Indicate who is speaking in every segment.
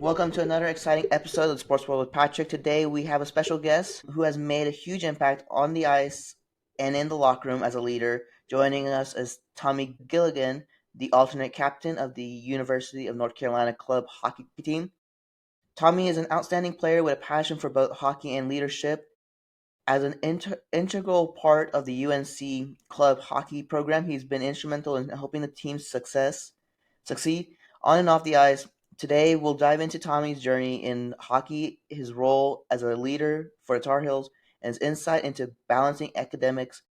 Speaker 1: Welcome to another exciting episode of Sports World with Patrik. Today we have a special guest who has made a huge impact on the ice and in the locker room as a leader. Joining us is Tommy Gilligan, the alternate captain of the University of North Carolina club hockey team. Tommy is an outstanding player with a passion for both hockey and leadership. As an integral part of the UNC club hockey program, he's been instrumental in helping the team's succeed on and off the ice. Today, we'll dive into Tommy's journey in hockey, his role as a leader for the Tar Heels, and his insight into balancing academics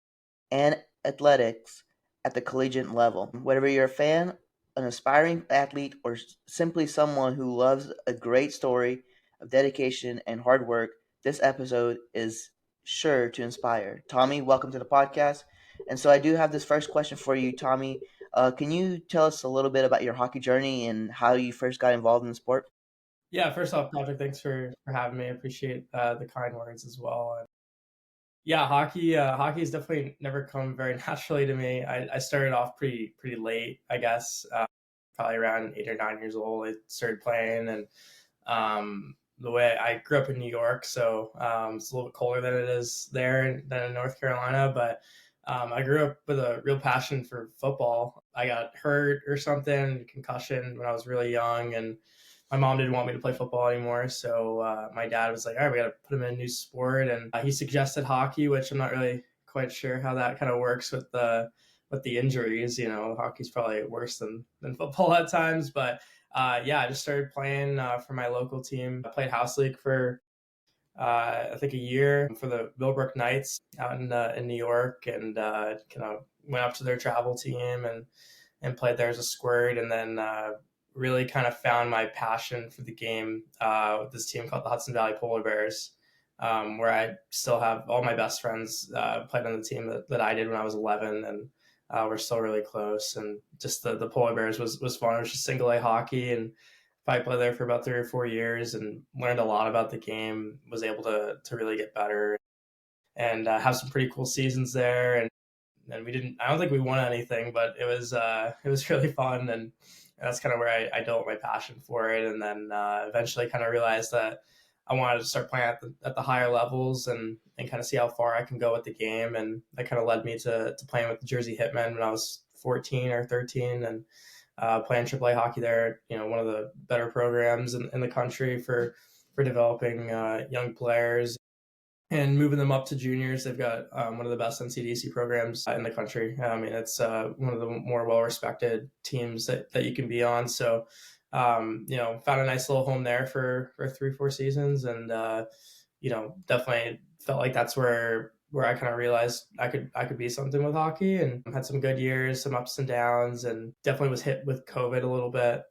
Speaker 1: and athletics at the collegiate level. Whether you're a fan, an aspiring athlete, or simply someone who loves a great story of dedication and hard work, this episode is sure to inspire. Tommy, welcome to the podcast. And so I do have this first question for you, Tommy. Can you tell us a little bit about your hockey journey and how you first got involved in the sport?
Speaker 2: Yeah, first off, Patrick, thanks for having me. I appreciate the kind words as well. And yeah, hockey has definitely never come very naturally to me. I started off pretty late, I guess, probably around 8 or 9 years old. I started playing, and the way I grew up in New York, so it's a little bit colder than it is there than in North Carolina, but I grew up with a real passion for football. I got hurt or something, concussion when I was really young, and my mom didn't want me to play football anymore. So my dad was like, all right, we got to put him in a new sport. And he suggested hockey, which I'm not really quite sure how that kind of works with the injuries. You know, hockey's probably worse than football at times. But yeah, I just started playing for my local team. I played house league for I think a year for the Millbrook Knights out in New York, and kind of went up to their travel team and played there as a squirt, and then really kind of found my passion for the game with this team called the Hudson Valley Polar Bears, where I still have all my best friends played on the team that I did when I was 11, and we're still really close. And just the Polar Bears was fun. It was just single A hockey, and I played there for about 3 or 4 years and learned a lot about the game. Was able to really get better and have some pretty cool seasons there. And we didn't. I don't think we won anything, but it was really fun, and that's kind of where I built my passion for it. And then eventually, kind of realized that I wanted to start playing at the higher levels and kind of see how far I can go with the game. And that kind of led me to playing with the Jersey Hitmen when I was 14 or 13, and playing AAA hockey there. You know, one of the better programs in the country for developing young players and moving them up to juniors. They've got one of the best NCDC programs in the country. I mean, it's one of the more well-respected teams that you can be on. So, you know, found a nice little home there for 3-4 seasons, and you know, definitely felt like that's where I kind of realized I could be something with hockey, and had some good years, some ups and downs, and definitely was hit with COVID a little bit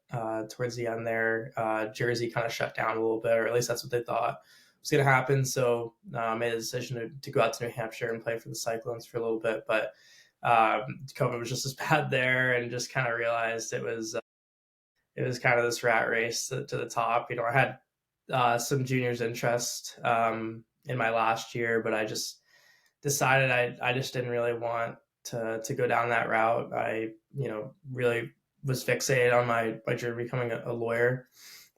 Speaker 2: towards the end there. Jersey kind of shut down a little bit, or at least that's what they thought was going to happen. So I made a decision to go out to New Hampshire and play for the Cyclones for a little bit, but COVID was just as bad there, and just kind of realized it was kind of this rat race to the top. You know, I had some juniors interest in my last year, but I just decided I just didn't really want to go down that route. I, you know, really was fixated on my dream of becoming a lawyer,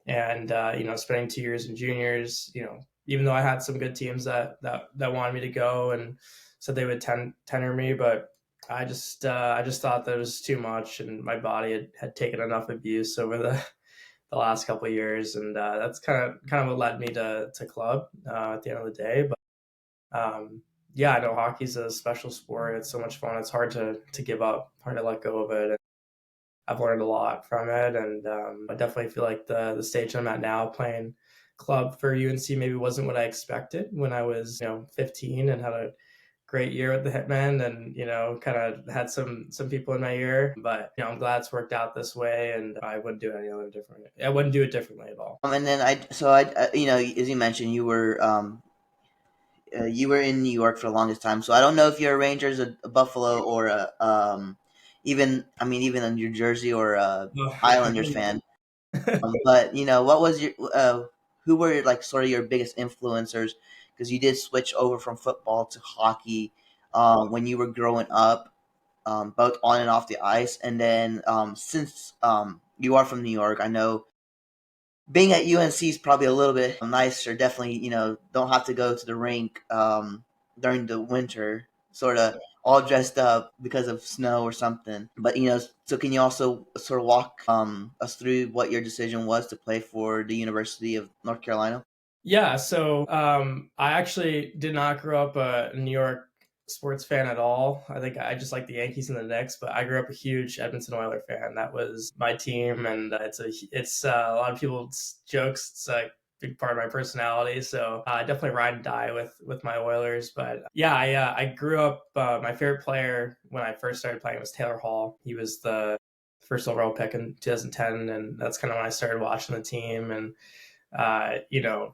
Speaker 2: and you know, spending 2 years in juniors. You know, even though I had some good teams that wanted me to go and said they would tenure me, but I just thought that it was too much, and my body had taken enough abuse over the last couple of years, and that's kind of what led me to club at the end of the day. But yeah, I know hockey's a special sport. It's so much fun. It's hard to give up, hard to let go of it. I've learned a lot from it, and I definitely feel like the stage I'm at now, playing club for UNC, maybe wasn't what I expected when I was, you know, 15, and had a great year with the Hitmen, and, you know, kind of had some people in my ear. But, you know, I'm glad it's worked out this way, and I wouldn't do it any other different. I wouldn't do it differently at all.
Speaker 1: And then you know, as you mentioned, you were in New York for the longest time. So I don't know if you're a Rangers, a Buffalo, or even a New Jersey or a Islanders fan. But you know, what was your who were like sort of your biggest influencers? Because you did switch over from football to hockey when you were growing up, both on and off the ice. And then since you are from New York, I know being at UNC is probably a little bit nicer. Definitely, don't have to go to the rink during the winter, sort of all dressed up because of snow or something. But so can you also sort of walk us through what your decision was to play for the University of North Carolina?
Speaker 2: Yeah, so I actually did not grow up a New York sports fan at all. I think I just like the Yankees and the Knicks, but I grew up a huge Edmonton Oilers fan. That was my team, and it's a lot of people's jokes. It's a big part of my personality, so I definitely ride and die with my Oilers. But yeah, I grew up. My favorite player when I first started playing was Taylor Hall. He was the first overall pick in 2010, and that's kind of when I started watching the team and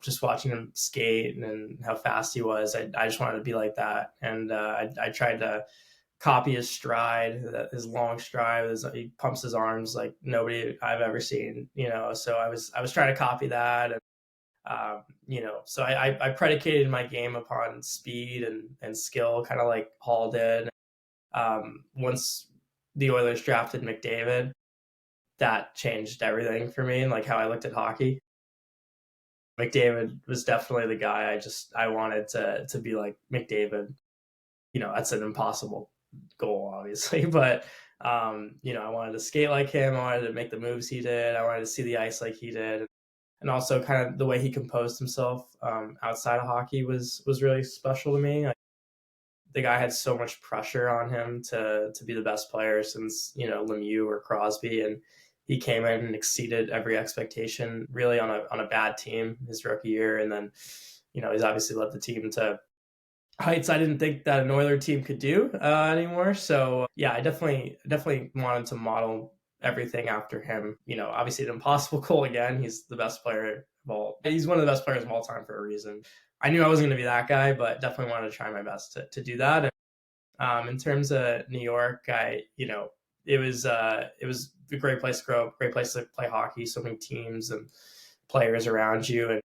Speaker 2: just watching him skate and how fast he was, I just wanted to be like that. And I tried to copy his stride, his long stride. He pumps his arms like nobody I've ever seen, So I was trying to copy that, and so I predicated my game upon speed and skill, kind of like Hall did. Once the Oilers drafted McDavid, that changed everything for me and like how I looked at hockey. McDavid was definitely the guy I wanted to be like McDavid. That's an impossible goal, obviously, but I wanted to skate like him. I wanted to make the moves he did. I wanted to see the ice like he did, and also kind of the way he composed himself outside of hockey was really special to me. The guy had so much pressure on him to be the best player since Lemieux or Crosby, and he came in and exceeded every expectation really on a bad team his rookie year, and then he's obviously led the team to heights I didn't think that an Oiler team could do anymore. So yeah, I definitely wanted to model everything after him. Obviously an impossible goal again. He's the best player of all. He's one of the best players of all time for a reason. I knew I wasn't going to be that guy, but definitely wanted to try my best to do that. And, in terms of New York, it was a great place to grow up, great place to play hockey. So many teams and players around you, and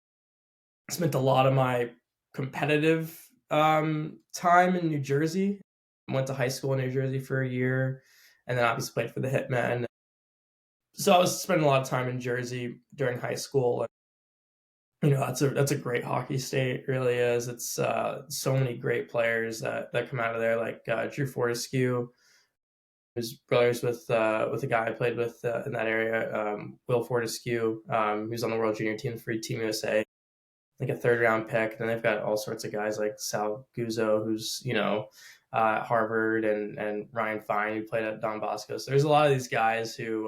Speaker 2: spent a lot of my competitive time in New Jersey. Went to high school in New Jersey for a year, and then obviously played for the Hitmen. So I was spending a lot of time in Jersey during high school. That's a great hockey state. It really is. It's so many great players that come out of there, like Drew Fortescue, who's brothers with a guy I played with in that area, Will Fortescue, who's on the World Junior team for Team USA, like a third round pick. And then they've got all sorts of guys like Sal Guzzo, who's at Harvard, and Ryan Fine, who played at Don Bosco. So there's a lot of these guys who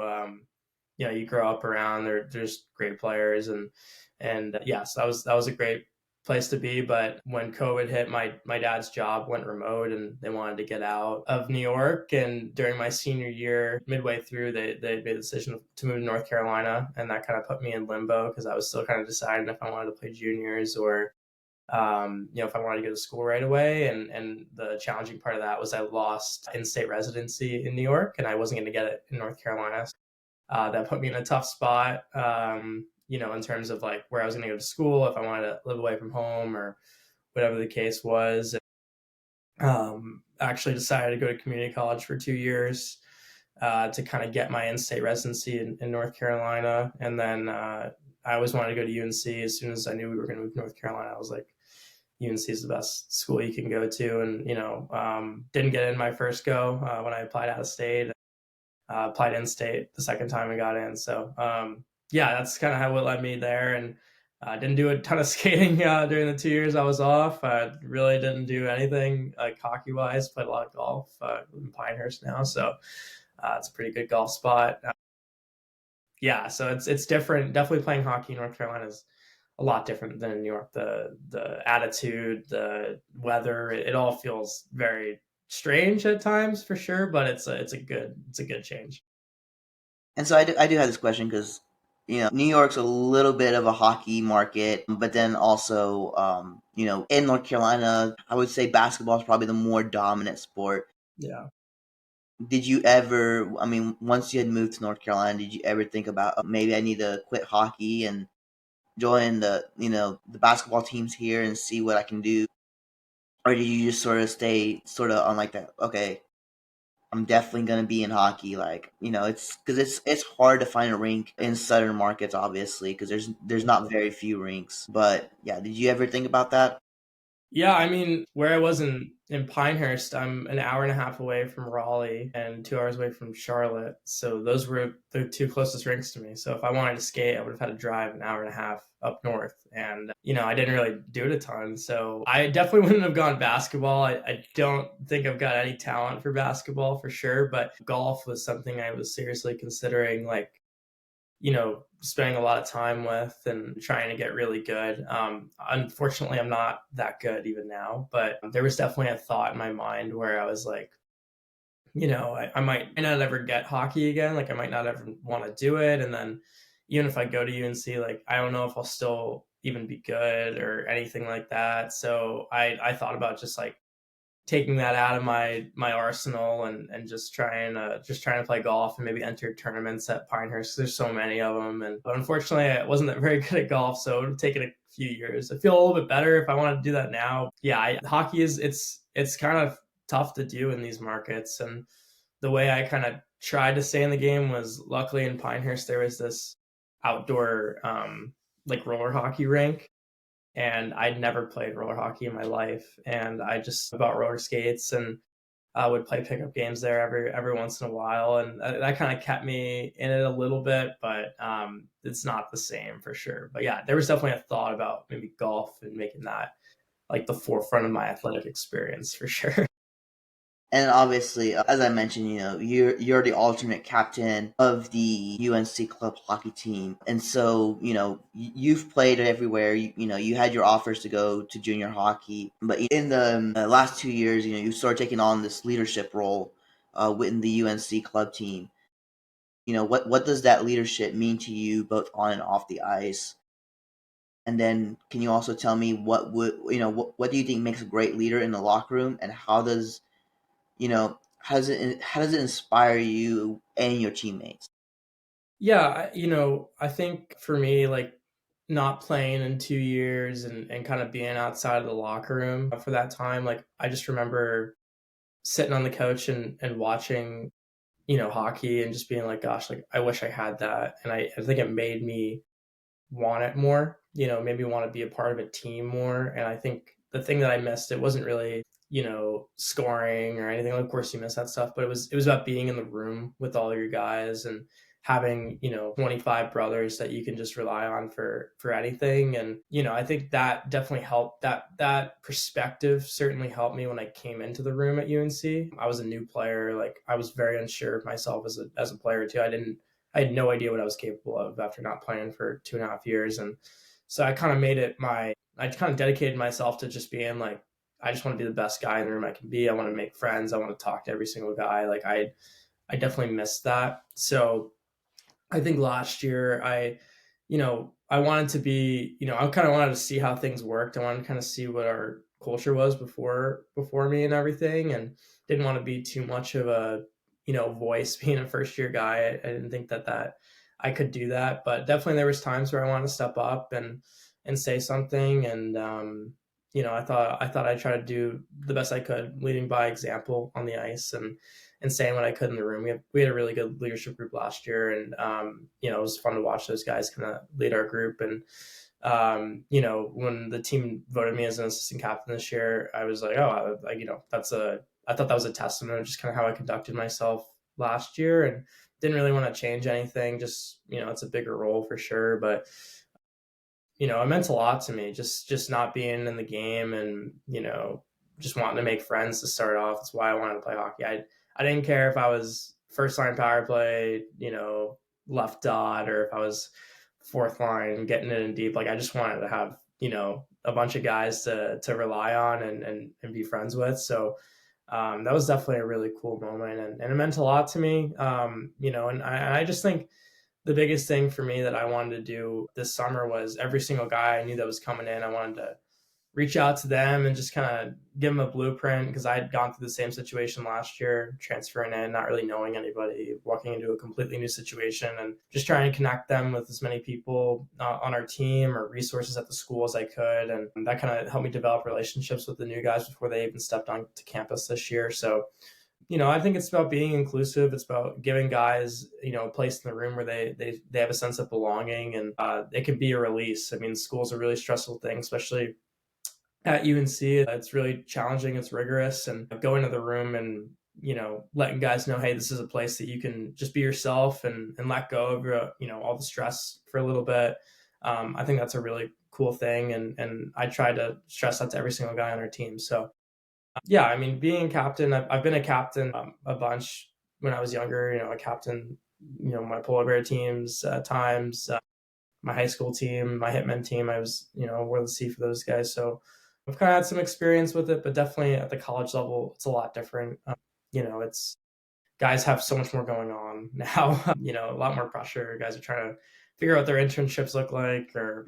Speaker 2: you grow up around. They're just great players, and yes, that was a great place to be. But when COVID hit, my dad's job went remote, and they wanted to get out of New York. And during my senior year, midway through, they made the decision to move to North Carolina, and that kind of put me in limbo because I was still kind of deciding if I wanted to play juniors or if I wanted to go to school right away. And the challenging part of that was I lost in-state residency in New York, and I wasn't going to get it in North Carolina. That put me in a tough spot, in terms of like where I was going to go to school, if I wanted to live away from home or whatever the case was. Actually decided to go to community college for 2 years to kind of get my in-state residency in North Carolina. And then I always wanted to go to UNC. As soon as I knew we were going to move to North Carolina, I was like, UNC is the best school you can go to. And, didn't get in my first go when I applied out of state. Applied in state the second time I got in. So yeah, that's kind of how it led me there. And didn't do a ton of skating during the 2 years I was off. I really didn't do anything like hockey wise. Played a lot of golf. In Pinehurst now, so it's a pretty good golf spot. Yeah, so it's different. Definitely playing hockey in North Carolina is a lot different than in New York. The attitude, the weather, it all feels very strange at times for sure, but it's a good change.
Speaker 1: And so I do have this question because New York's a little bit of a hockey market, but then also in North Carolina, I would say basketball is probably the more dominant sport.
Speaker 2: Yeah.
Speaker 1: Did you ever? I mean, once you had moved to North Carolina, did you ever think about maybe I need to quit hockey and join the basketball teams here and see what I can do, or did you just sort of stay sort of on like that? Okay, I'm definitely gonna be in hockey. Like, it's because it's hard to find a rink in southern markets, obviously, because there's not very few rinks. But yeah, did you ever think about that?
Speaker 2: Yeah, I mean, where I was in Pinehurst, I'm an hour and a half away from Raleigh and 2 hours away from Charlotte. So those were the two closest rinks to me. So if I wanted to skate, I would have had to drive an hour and a half up north. And, I didn't really do it a ton. So I definitely wouldn't have gone basketball. I don't think I've got any talent for basketball for sure, but golf was something I was seriously considering, like, spending a lot of time with and trying to get really good. Unfortunately, I'm not that good even now, but there was definitely a thought in my mind where I was like, I might not ever get hockey again. Like, I might not ever want to do it. And then even if I go to UNC, like, I don't know if I'll still even be good or anything like that. So I thought about just like taking that out of my arsenal and just trying to play golf and maybe enter tournaments at Pinehurst. There's so many of them, but unfortunately, I wasn't that very good at golf, so it would have taken a few years. I feel a little bit better if I want to do that now. Yeah, hockey is it's kind of tough to do in these markets, and the way I kind of tried to stay in the game was luckily in Pinehurst there was this outdoor like roller hockey rink, and I'd never played roller hockey in my life, and I just bought roller skates and would play pickup games there every once in a while, and that kind of kept me in it a little bit, but it's not the same for sure. But yeah, there was definitely a thought about maybe golf and making that like the forefront of my athletic experience for sure.
Speaker 1: And obviously, as I mentioned, you're the alternate captain of the UNC club hockey team, and so you've played everywhere. You had your offers to go to junior hockey, but in the last 2 years, you started taking on this leadership role within the UNC club team. What does that leadership mean to you, both on and off the ice? And then, can you also tell me what do you think makes a great leader in the locker room, and how does it inspire you and your teammates?
Speaker 2: Yeah, I think for me, like not playing in 2 years and kind of being outside of the locker room for that time, like I just remember sitting on the couch and watching, hockey and just being like, gosh, like I wish I had that. And I think it made me want it more, made me want to be a part of a team more. And I think the thing that I missed, it wasn't really, scoring or anything. Of course you miss that stuff, but it was about being in the room with all your guys and having 25 brothers that you can just rely on for anything. And I think that definitely helped. That perspective certainly helped me when I came into the room at UNC. I was a new player. Like, I was very unsure of myself as a player too. I had no idea what I was capable of after not playing for 2.5 years. And so I kind of I kind of dedicated myself to just being like, I just want to be the best guy in the room I can be. I want to make friends. I want to talk to every single guy. Like, I definitely missed that. So I think last year I wanted to be, I kind of wanted to see how things worked. I wanted to kind of see what our culture was before me and everything, and didn't want to be too much of a, voice being a first year guy. I didn't think that I could do that, but definitely there was times where I wanted to step up and say something. And I thought I'd try to do the best I could, leading by example on the ice and saying what I could in the room. We had a really good leadership group last year, and it was fun to watch those guys kind of lead our group. And when the team voted me as an assistant captain this year, I was like, oh, I thought that was a testament of just kind of how I conducted myself last year, and didn't really want to change anything. Just it's a bigger role for sure, but it meant a lot to me, just not being in the game and, just wanting to make friends to start off. That's why I wanted to play hockey. I didn't care if I was first line power play, left dot, or if I was fourth line getting it in deep. Like, I just wanted to have, a bunch of guys to rely on and be friends with. So that was definitely a really cool moment, and it meant a lot to me. And I just think the biggest thing for me that I wanted to do this summer was every single guy I knew that was coming in, I wanted to reach out to them and just kind of give them a blueprint, because I had gone through the same situation last year, transferring in, not really knowing anybody, walking into a completely new situation, and just trying to connect them with as many people on our team or resources at the school as I could. And that kind of helped me develop relationships with the new guys before they even stepped onto campus this year. So I think it's about being inclusive. It's about giving guys, a place in the room where they have a sense of belonging, and it can be a release. I mean, school's a really stressful thing, especially at UNC. It's really challenging. It's rigorous, and go into the room and letting guys know, hey, this is a place that you can just be yourself and let go of your, all the stress for a little bit. I think that's a really cool thing, and I try to stress that to every single guy on our team. So yeah, I mean, being a captain, I've been a captain a bunch when I was younger. A captain, my polar bear teams times, my high school team, my hitmen team. I was, wore the C for those guys. So I've kind of had some experience with it, but definitely at the college level, it's a lot different. It's guys have so much more going on now. A lot more pressure. Guys are trying to figure out their internships look like, or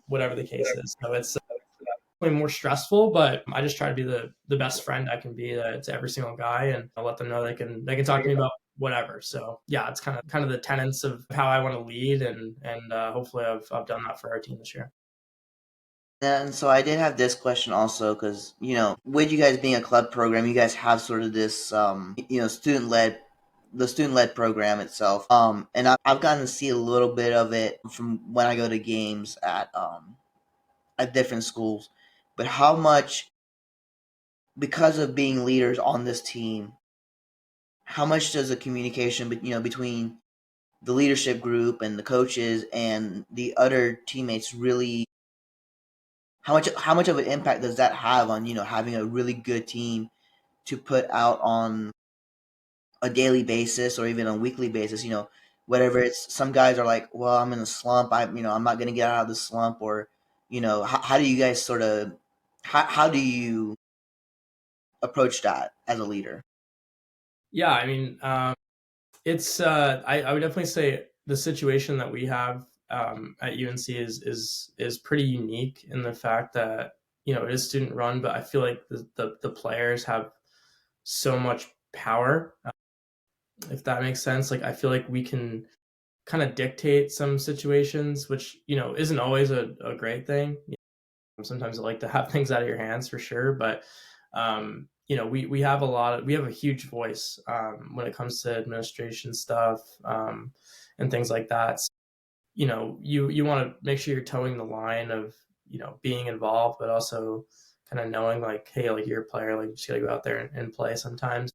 Speaker 2: whatever the case is. So it's more stressful, but I just try to be the best friend I can be to every single guy, and I'll let them know they can talk to me about whatever. So yeah, it's kind of the tenets of how I want to lead, and hopefully I've done that for our team this year.
Speaker 1: And so I did have this question also because, with you guys being a club program, you guys have sort of this, the student led program itself. And I've gotten to see a little bit of it from when I go to games at different schools. But how much, because of being leaders on this team, how much does the communication, between the leadership group and the coaches and the other teammates really, how much of an impact does that have on having a really good team to put out on a daily basis or even a weekly basis? Whatever, it's some guys are like, well, I'm in a slump, I'm not going to get out of the slump, or how do you guys sort of, how do you approach that as a leader?
Speaker 2: Yeah, I mean, it's I would definitely say the situation that we have at UNC is pretty unique in the fact that it is student run, but I feel like the players have so much power, if that makes sense. Like I feel like we can kind of dictate some situations, which isn't always a great thing. Sometimes I like to have things out of your hands for sure, but we have we have a huge voice when it comes to administration stuff and things like that. So, you want to make sure you're towing the line of being involved, but also kind of knowing like, hey, like you're a player, like you just gotta go out there and play sometimes.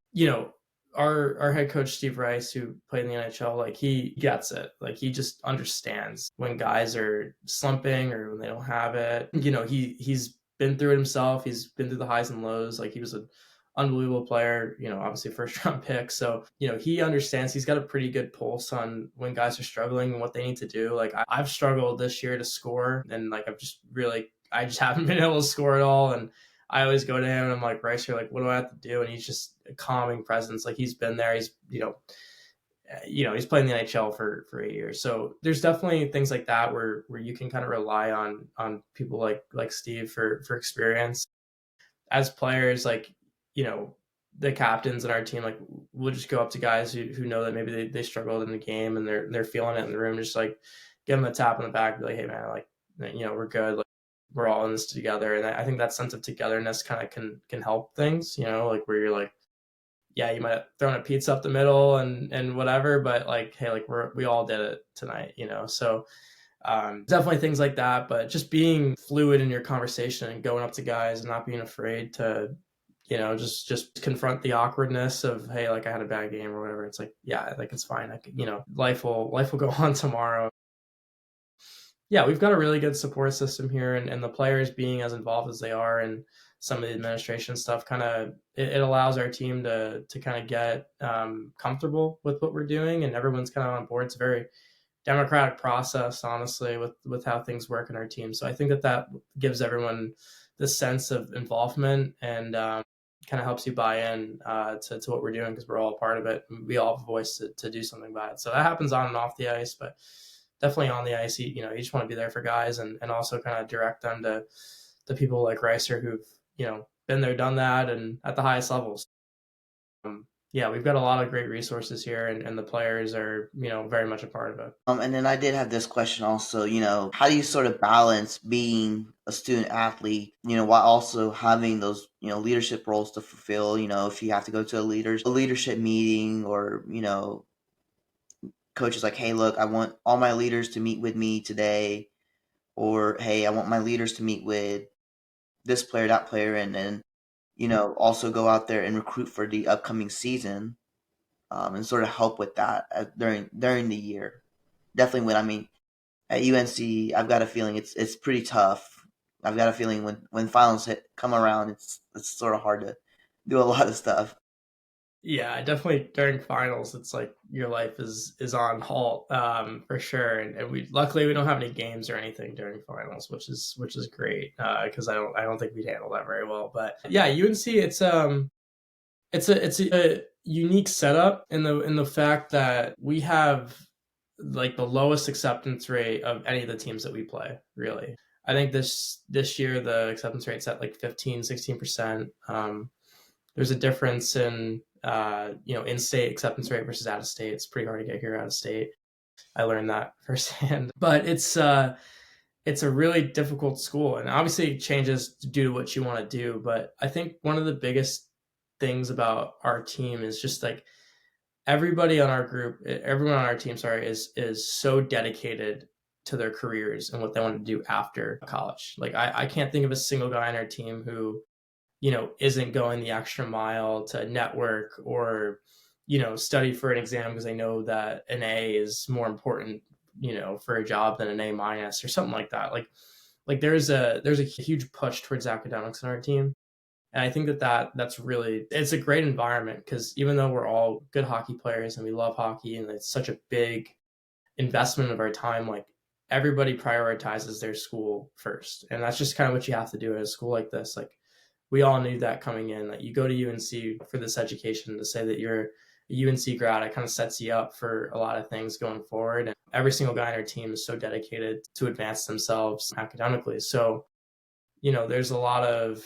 Speaker 2: Our head coach Steve Rice, who played in the NHL, like he gets it. Like he just understands when guys are slumping or when they don't have it. He's been through it himself. He's been through the highs and lows. Like he was an unbelievable player. Obviously first round pick. So he understands. He's got a pretty good pulse on when guys are struggling and what they need to do. Like I've struggled this year to score, and like I just haven't been able to score at all. And I always go to him and I'm like, Bryce, you're like, what do I have to do? And he's just a calming presence. Like he's been there. He's, he's playing the NHL for 8 years. So there's definitely things like that where you can kind of rely on people like Steve for experience. As players, like, the captains in our team, like we'll just go up to guys who know that maybe they struggled in the game and they're feeling it in the room, just like give them a tap on the back, be like, hey man, like, we're good. Like, we're all in this together. And I think that sense of togetherness kind of can help things, like where you're like, yeah, you might have thrown a pizza up the middle and whatever, but like, hey, like we all did it tonight, So definitely things like that, but just being fluid in your conversation and going up to guys and not being afraid to, just confront the awkwardness of, hey, like I had a bad game or whatever. It's like, yeah, like it's fine. Like, life will go on tomorrow. Yeah, we've got a really good support system here, and the players being as involved as they are and some of the administration stuff kind of it allows our team to kind of get comfortable with what we're doing, and everyone's kind of on board. It's a very democratic process, honestly, with how things work in our team. So I think that gives everyone this sense of involvement, and kind of helps you buy in to what we're doing, because we're all a part of it. We all have a voice to do something about it. So that happens on and off the ice, but definitely on the ice, you just want to be there for guys, and also kind of direct them to the people like Reiser who've, been there, done that, and at the highest levels. Yeah, we've got a lot of great resources here, and the players are, very much a part of it.
Speaker 1: And then I did have this question also, how do you sort of balance being a student athlete, while also having those, leadership roles to fulfill, if you have to go to a leadership meeting or, coach is like, hey, look, I want all my leaders to meet with me today, or hey, I want my leaders to meet with this player, that player, and then, also go out there and recruit for the upcoming season, and sort of help with that during the year. Definitely when I mean at UNC, I've got a feeling it's pretty tough. I've got a feeling when finals come around, it's sort of hard to do a lot of stuff.
Speaker 2: Yeah, definitely during finals, it's like your life is on halt, for sure. And we luckily we don't have any games or anything during finals, which is great, because I don't think we'd handle that very well. But yeah, UNC, it's a unique setup in the fact that we have like the lowest acceptance rate of any of the teams that we play, really. I think this year the acceptance rate's at like 15-16%. There's a difference in in-state acceptance rate versus out of state. It's pretty hard to get here out of state. I learned that firsthand. But it's a really difficult school, and obviously it changes due to what you want to do. But I think one of the biggest things about our team is just like everyone on our team, sorry, is so dedicated to their careers and what they want to do after college. Like I can't think of a single guy on our team who isn't going the extra mile to network or, study for an exam because they know that an A is more important, for a job than an A minus or something like that. Like there's a huge push towards academics in our team. And I think that's really, it's a great environment because even though we're all good hockey players and we love hockey and it's such a big investment of our time, like everybody prioritizes their school first. And that's just kind of what you have to do at a school like this. Like we all knew that coming in, that you go to UNC for this education. To say that you're a UNC grad, it kind of sets you up for a lot of things going forward. And every single guy on our team is so dedicated to advance themselves academically. So, there's a lot of,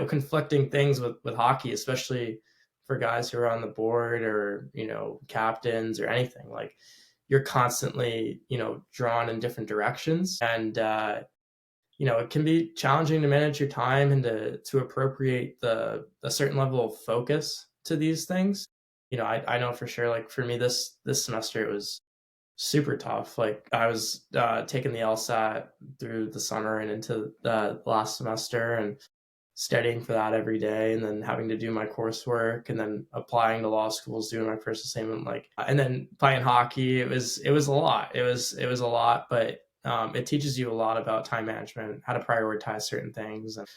Speaker 2: conflicting things with hockey, especially for guys who are on the board or, captains or anything. Like you're constantly, drawn in different directions. And it can be challenging to manage your time and to appropriate a certain level of focus to these things. I know for sure, like for me this semester it was super tough. Like I was taking the LSAT through the summer and into the last semester and studying for that every day, and then having to do my coursework, and then applying to law schools, doing my first assignment, like, and then playing hockey. It was a lot. It was a lot, but it teaches you a lot about time management, how to prioritize certain things. And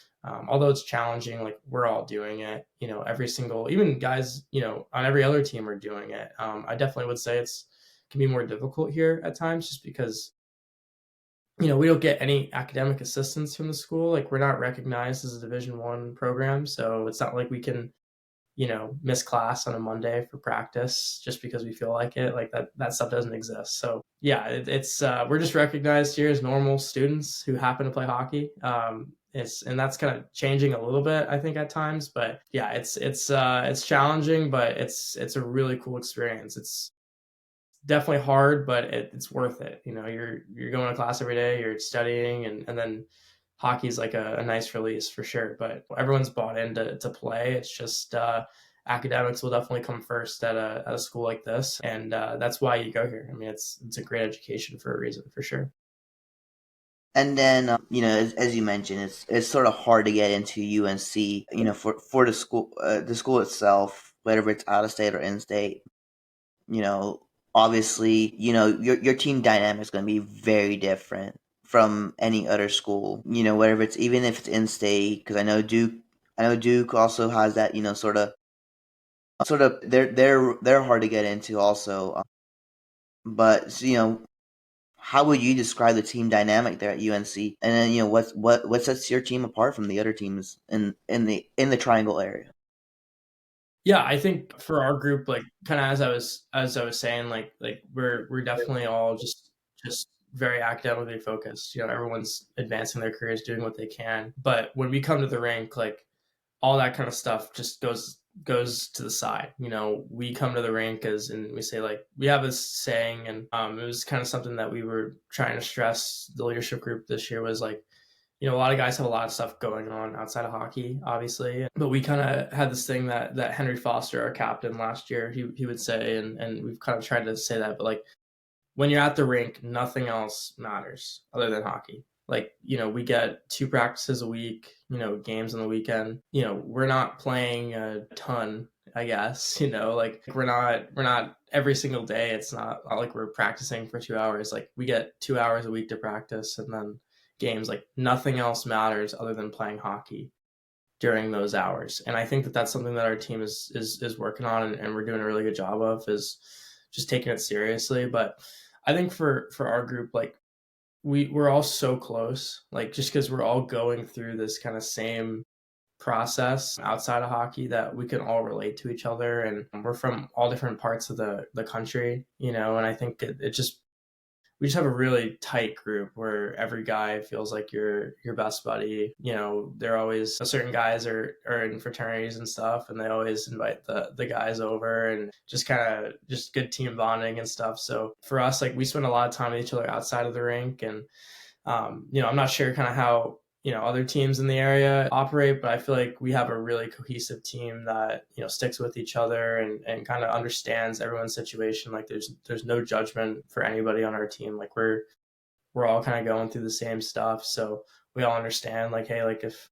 Speaker 2: although it's challenging, like we're all doing it. Every single, even guys, on every other team are doing it. I definitely would say it's can be more difficult here at times, just because we don't get any academic assistance from the school. Like we're not recognized as a Division 1 program, so it's not like we can miss class on a Monday for practice just because we feel like it. Like that stuff doesn't exist. So yeah, it's we're just recognized here as normal students who happen to play hockey. And that's kind of changing a little bit, I think, at times. But yeah, it's challenging, but it's a really cool experience. It's definitely hard, but it's worth it. You're going to class every day, you're studying, and then hockey's like a nice release for sure. But everyone's bought in to play. It's just academics will definitely come first at a school like this, and that's why you go here. I mean, it's a great education for a reason, for sure.
Speaker 1: And then, as you mentioned, it's sort of hard to get into UNC, for the school itself, whether it's out of state or in state. You know, obviously, your team dynamic is going to be very different from any other school. Whether it's even if it's in state, because I know Duke also has that. Sort of they're hard to get into also. But so, how would you describe the team dynamic there at UNC? And then what sets your team apart from the other teams in the Triangle area?
Speaker 2: Yeah, I think for our group, like kind of as I was saying, like we're definitely all just very academically focused. Everyone's advancing their careers, doing what they can. But when we come to the rink, like all that kind of stuff just goes goes to the side. We come to the rink and we say, like, we have this saying, and it was kind of something that we were trying to stress the leadership group this year was like, a lot of guys have a lot of stuff going on outside of hockey, obviously. But we kind of had this thing that Henry Foster, our captain last year, he would say, and we've kind of tried to say that, but like when you're at the rink, nothing else matters other than hockey. Like, we get 2 practices a week, games on the weekend. We're not playing a ton, I guess, like we're not every single day. It's not like we're practicing for 2 hours. Like we get 2 hours a week to practice and then games. Like nothing else matters other than playing hockey during those hours. And I think that that's something that our team is working on, and we're doing a really good job of, is just taking it seriously. But I think for our group, like we're all so close, like just because we're all going through this kind of same process outside of hockey, that we can all relate to each other, and we're from all different parts of the country, and I think it just we just have a really tight group where every guy feels like your best buddy. They're always certain guys are in fraternities and stuff, and they always invite the guys over, and just kind of just good team bonding and stuff. So for us, like we spend a lot of time with each other outside of the rink, and I'm not sure kind of how other teams in the area operate, but I feel like we have a really cohesive team that sticks with each other and kind of understands everyone's situation. Like there's no judgment for anybody on our team. Like we're all kind of going through the same stuff, so we all understand, like, hey, like if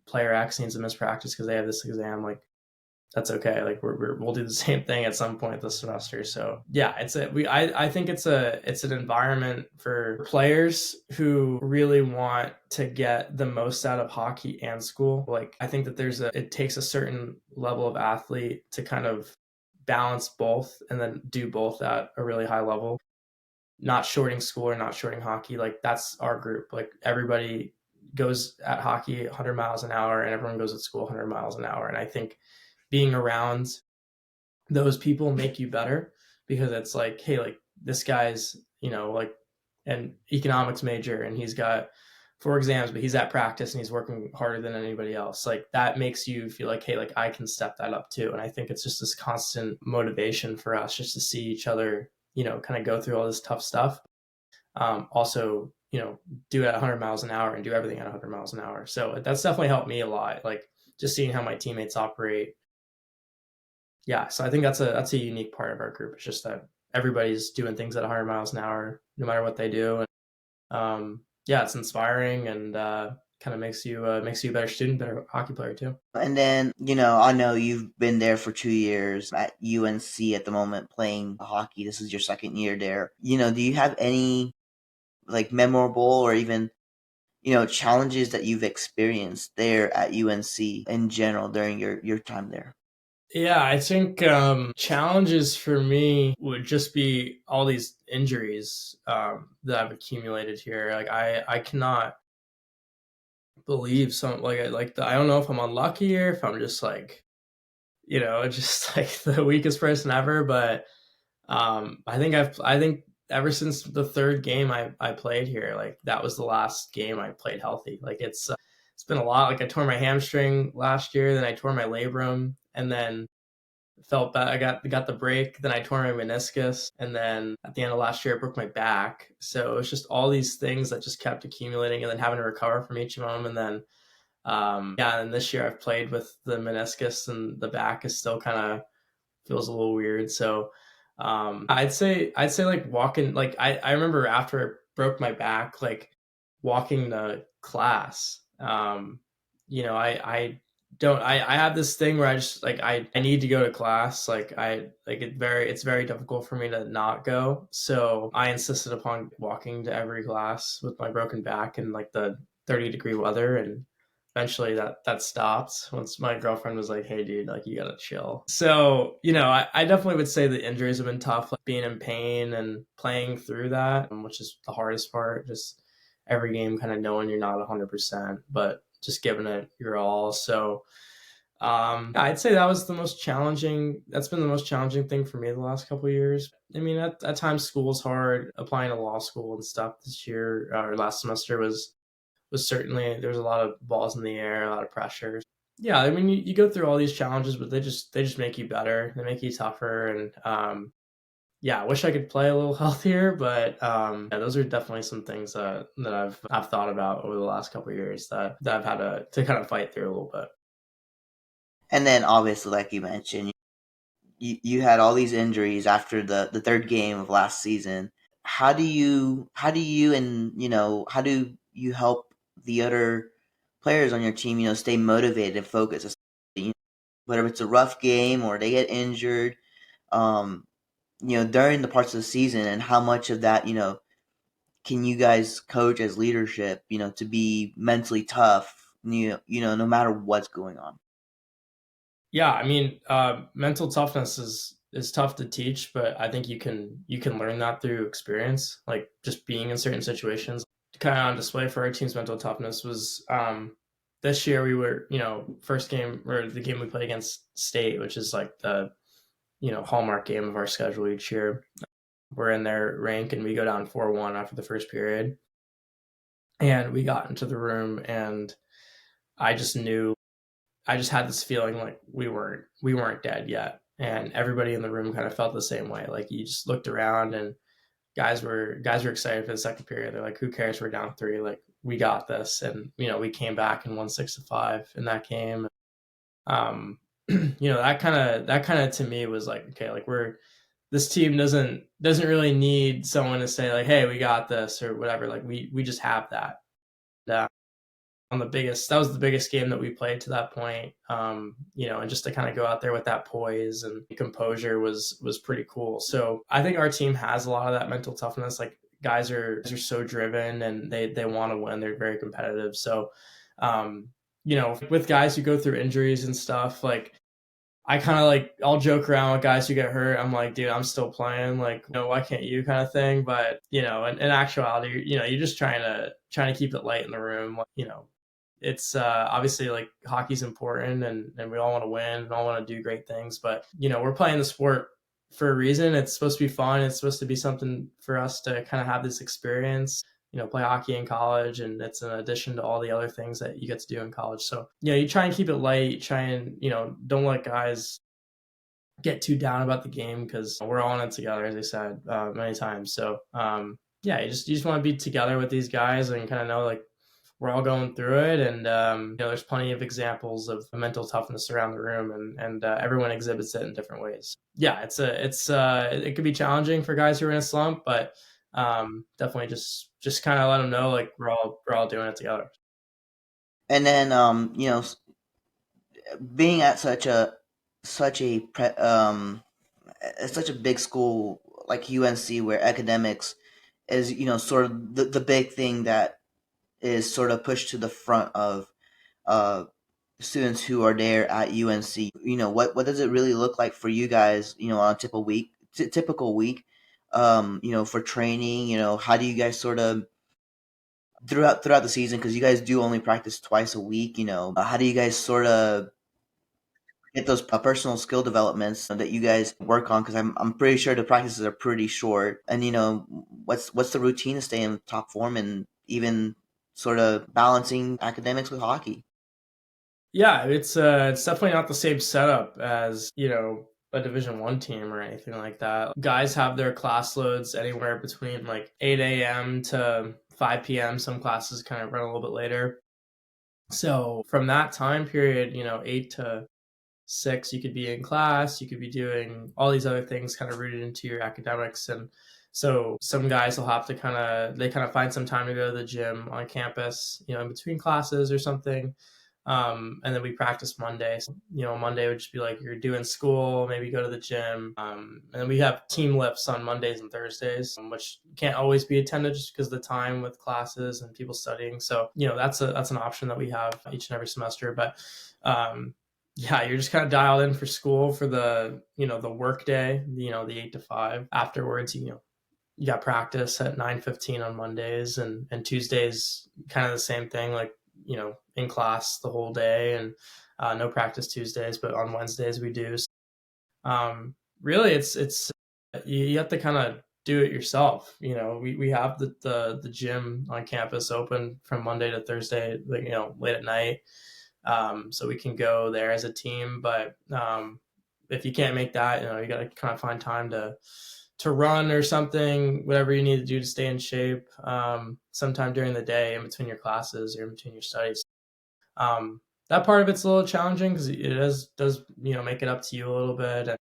Speaker 2: player X needs to miss practice because they have this exam, like that's okay. Like we'll do the same thing at some point this semester. So yeah, I think it's an environment for players who really want to get the most out of hockey and school. Like I think that it takes a certain level of athlete to kind of balance both and then do both at a really high level. Not shorting school or not shorting hockey. Like that's our group. Like everybody goes at hockey 100 miles an hour and everyone goes at school 100 miles an hour. And I think being around those people make you better, because it's like, hey, like this guy's like an economics major and he's got 4 exams, but he's at practice and he's working harder than anybody else. Like that makes you feel like, hey, like I can step that up too. And I think it's just this constant motivation for us just to see each other kind of go through all this tough stuff. Also do it at 100 miles an hour and do everything at 100 miles an hour. So that's definitely helped me a lot, like just seeing how my teammates operate. Yeah, so I think that's a unique part of our group. It's just that everybody's doing things at 100 miles an hour, no matter what they do. And yeah, it's inspiring, and kind of makes you a better student, better hockey player too.
Speaker 1: And then, I know you've been there for 2 years at UNC at the moment playing hockey. This is your second year there. Do you have any like memorable or even, challenges that you've experienced there at UNC in general during your time there?
Speaker 2: Yeah, I think challenges for me would just be all these injuries that I've accumulated here. Like I cannot believe some I don't know if I'm unlucky or if I'm just like just like the weakest person ever. But I think ever since the third game I played here, like that was the last game I played healthy. Like it's been a lot. Like I tore my hamstring last year, then I tore my labrum, and then felt bad. I got the break, then I tore my meniscus, and then at the end of last year I broke my back. So it's just all these things that just kept accumulating, and then having to recover from each of them. And then yeah, and this year I've played with the meniscus, and the back is still kind of feels a little weird. So I'd say like walking, like I remember after I broke my back, like walking to class. I don't I have this thing where I just like I need to go to class. Like it's very difficult for me to not go. So I insisted upon walking to every class with my broken back in like the 30-degree weather, and eventually that stopped once my girlfriend was like, hey dude, like you gotta chill. So I definitely would say the injuries have been tough, like being in pain and playing through that, which is the hardest part. Just every game kind of knowing you're not 100%, but just giving it your all. So I'd say that's been the most challenging thing for me the last couple of years. I mean, at times school's hard. Applying to law school and stuff this year or last semester was certainly, there was a lot of balls in the air, a lot of pressure. Yeah, I mean, you go through all these challenges, but they just make you better. They make you tougher, and yeah, I wish I could play a little healthier, but yeah, those are definitely some things that I've thought about over the last couple of years that I've had to kind of fight through a little bit.
Speaker 1: And then obviously, like you mentioned, you had all these injuries after the third game of last season. How do you and how do you help the other players on your team stay motivated and focused, whether it's a rough game or they get injured, um, during the parts of the season, and how much of that can you guys coach as leadership, to be mentally tough, no matter what's going on.
Speaker 2: Yeah, I mean, mental toughness is tough to teach, but I think you can learn that through experience, like just being in certain situations. Kind of on display for our team's mental toughness was this year we were, first game or the game we played against State, which is like the hallmark game of our schedule each year. We're in their rank and we go down 4-1 after the first period, and we got into the room and I just knew I just had this feeling like we weren't dead yet, and everybody in the room kind of felt the same way. Like you just looked around and guys were excited for the second period. They're like, "Who cares? We're down three. Like we got this." And we came back and won 6-5 in that game. Um, that kind of to me was like, okay, like this team doesn't really need someone to say like, "Hey, we got this" or whatever. Like we just have that. Uh, that was the biggest game that we played to that point. And just to kind of go out there with that poise and composure was pretty cool. So I think our team has a lot of that mental toughness. Like guys are so driven and they want to win. They're very competitive. So with guys who go through injuries and stuff, like I kind of like I'll joke around with guys who get hurt. I'm like, dude, I'm still playing. Like, no, why can't you? Kind of thing. But in actuality, you're just trying to keep it light in the room. It's obviously like hockey's important, and we all want to win and all want to do great things. But we're playing the sport for a reason. It's supposed to be fun. It's supposed to be something for us to kind of have this experience. Play hockey in college, and it's an addition to all the other things that you get to do in college. So you try and keep it light. Try and don't let guys get too down about the game because we're all in it together, as I said many times. So yeah, you just want to be together with these guys and kind of know like we're all going through it, and there's plenty of examples of mental toughness around the room, and everyone exhibits it in different ways. Yeah, it could be challenging for guys who are in a slump, but definitely just kind of let them know like we're all doing it together.
Speaker 1: And then being at such a big school like UNC, where academics is sort of the big thing that is sort of pushed to the front of uh, students who are there at UNC. What does it really look like for you guys? On a typical week. For training. How do you guys sort of throughout the season? Because you guys do only practice twice a week. How do you guys sort of get those personal skill developments that you guys work on? Because I'm pretty sure the practices are pretty short. And what's the routine to stay in top form and even sort of balancing academics with hockey?
Speaker 2: Yeah, it's definitely not the same setup as a Division 1 team or anything like that. Guys have their class loads anywhere between like 8 a.m. to 5 p.m. Some classes kind of run a little bit later. So from that time period, 8 to 6, you could be in class, you could be doing all these other things kind of rooted into your academics. And so some guys will have to kind of find some time to go to the gym on campus, in between classes or something. And then we practice Monday. So, Monday would just be like you're doing school, maybe go to the gym. And then we have team lifts on Mondays and Thursdays, which can't always be attended just because of the time with classes and people studying. So, that's an option that we have each and every semester. But yeah, you're just kind of dialed in for school for the work day, the 8 to 5. Afterwards, you got practice at 9:15 on Mondays, and Tuesdays kind of the same thing, like in class the whole day, and no practice Tuesdays, but on Wednesdays we do. So, really, it's you have to kind of do it yourself. We have the gym on campus open from Monday to Thursday, like late at night. so we can go there as a team. But if you can't make that, you got to kind of find time to run or something, whatever you need to do to stay in shape, sometime during the day in between your classes or in between your studies. That part of it's a little challenging because it does make it up to you a little bit.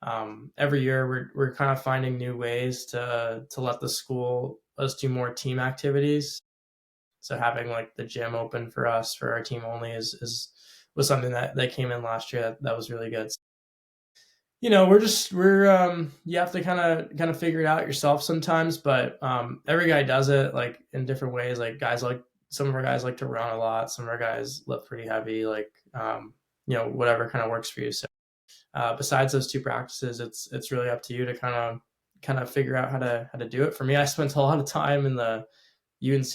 Speaker 2: And every year we're kind of finding new ways to let the school us do more team activities. So having like the gym open for us for our team only was something that came in last year that was really good. We're you have to kind of figure it out yourself sometimes, but every guy does it like in different ways. Like some of our guys like to run a lot, some of our guys lift pretty heavy, like whatever kind of works for you. So besides those two practices, it's really up to you to kind of figure out how to do it. For me, I spent a lot of time in the UNC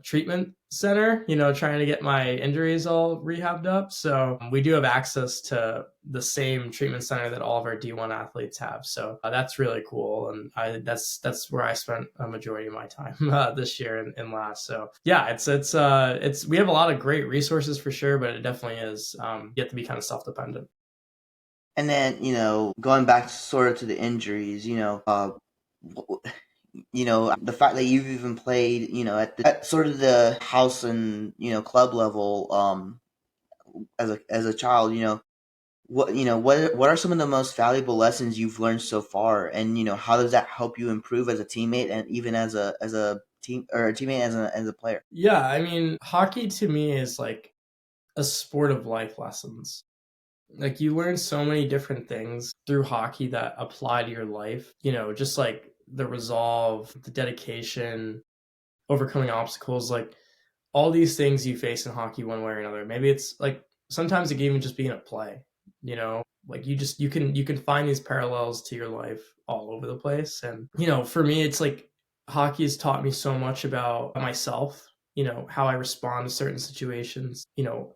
Speaker 2: treatment center, trying to get my injuries all rehabbed up. So we do have access to the same treatment center that all of our D1 athletes have. So that's really cool. And that's where I spent a majority of my time this year and last. So yeah, it's we have a lot of great resources for sure, but it definitely is, you have to be kind of self-dependent.
Speaker 1: And then, going back sort of to the injuries, the fact that you've even played, at sort of the house and, club level, as a child, what are some of the most valuable lessons you've learned so far, and how does that help you improve as a teammate and even as a team or a teammate as a player?
Speaker 2: Yeah, I mean, hockey to me is like a sport of life lessons. Like you learn so many different things through hockey that apply to your life, just like the resolve, the dedication, overcoming obstacles, like all these things you face in hockey one way or another. Maybe it's like sometimes it can even just be in a play, like you can find these parallels to your life all over the place. And, for me, it's like hockey has taught me so much about myself, how I respond to certain situations,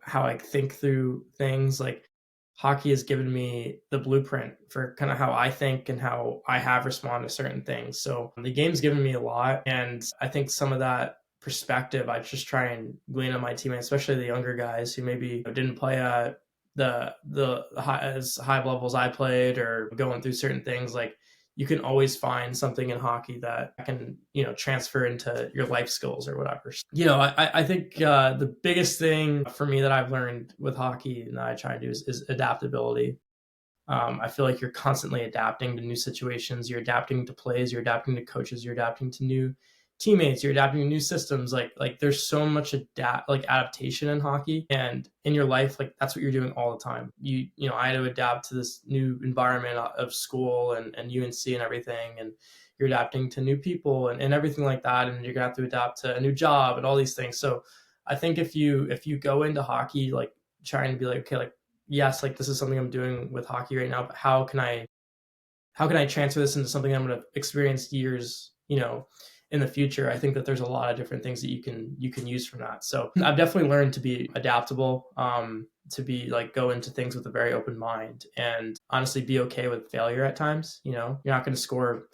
Speaker 2: how I think through things. Like hockey has given me the blueprint for kind of how I think and how I have responded to certain things. So the game's given me a lot. And I think some of that perspective, I just try and glean on my teammates, especially the younger guys who maybe didn't play at the high, as high levels I played or going through certain things. Like you can always find something in hockey that can, transfer into your life skills or whatever. I think the biggest thing for me that I've learned with hockey and that I try to do is adaptability. I feel like you're constantly adapting to new situations. You're adapting to plays. You're adapting to coaches. You're adapting to new teammates. You're adapting to new systems. Like there's so much adaptation in hockey and in your life. Like that's what you're doing all the time. I had to adapt to this new environment of school and UNC and everything. And you're adapting to new people and everything like that. And you're gonna have to adapt to a new job and all these things. So I think if you go into hockey like trying to be like, okay, like yes, like this is something I'm doing with hockey right now, but how can I transfer this into something I'm going to experience years, in the future? I think that there's a lot of different things that you can use from that. So I've definitely learned to be adaptable, to be like go into things with a very open mind and honestly be okay with failure at times. You're not going to score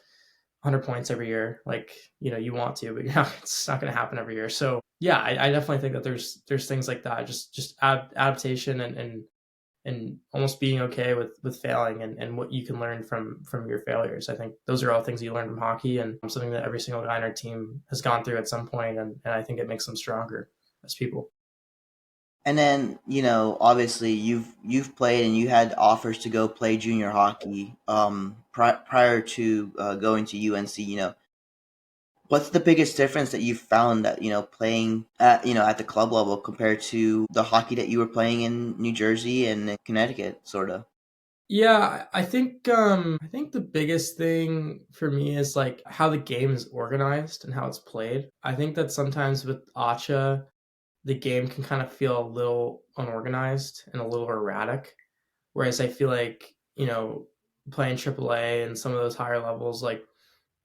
Speaker 2: 100 points every year, like you want to, but it's not going to happen every year. So yeah, I definitely think that there's things like that, just adaptation and almost being okay with failing and what you can learn from your failures. I think those are all things you learn from hockey and something that every single guy on our team has gone through at some point, and I think it makes them stronger as people.
Speaker 1: And then, obviously you've played and you had offers to go play junior hockey prior to going to UNC. What's the biggest difference that you've found that playing at the club level compared to the hockey that you were playing in New Jersey and in Connecticut, sort of?
Speaker 2: Yeah, I think the biggest thing for me is like how the game is organized and how it's played. I think that sometimes with Acha, the game can kind of feel a little unorganized and a little erratic. Whereas I feel like, playing AAA and some of those higher levels, like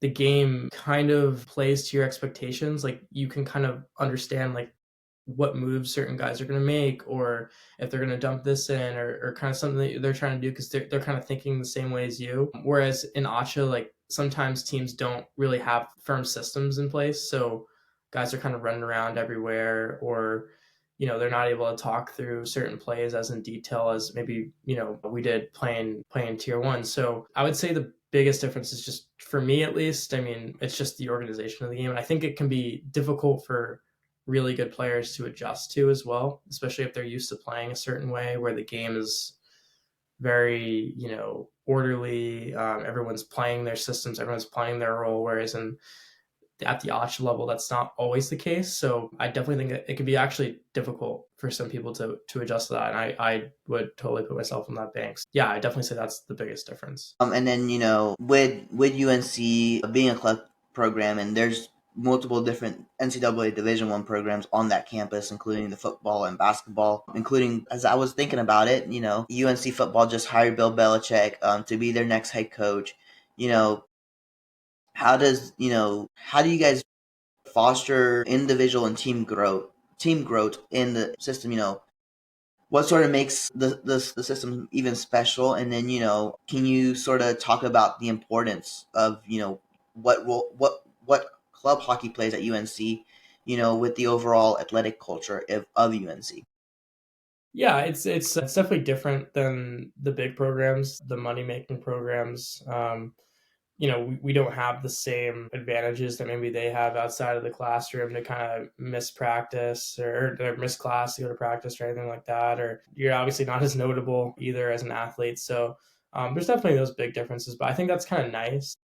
Speaker 2: the game kind of plays to your expectations. Like you can kind of understand like what moves certain guys are going to make, or if they're going to dump this in, or kind of something that they're trying to do because they're kind of thinking the same way as you. Whereas in Acha, like sometimes teams don't really have firm systems in place. So guys are kind of running around everywhere, or they're not able to talk through certain plays as in detail as maybe, we did playing tier one. So I would say the biggest difference is just for me at least. I mean, it's just the organization of the game. And I think it can be difficult for really good players to adjust to as well, especially if they're used to playing a certain way where the game is very, orderly. Everyone's playing their systems, everyone's playing their role, whereas at the Arch level, that's not always the case. So I definitely think that it can be actually difficult for some people to adjust to that. And I would totally put myself in that bank. So yeah, I definitely say that's the biggest difference.
Speaker 1: And then with UNC being a club program, and there's multiple different NCAA Division One programs on that campus, including the football and basketball. Including, as I was thinking about it, UNC football just hired Bill Belichick to be their next head coach. You know, how do you guys foster individual and team growth in the system? What sort of makes the system even special? And then can you sort of talk about the importance of what club hockey plays at UNC, with the overall athletic culture of UNC?
Speaker 2: Yeah, it's definitely different than the big programs, the money making programs. We don't have the same advantages that maybe they have outside of the classroom to kind of miss practice or miss class to go to practice or anything like that. Or you're obviously not as notable either as an athlete. So there's definitely those big differences, but I think that's kind of nice.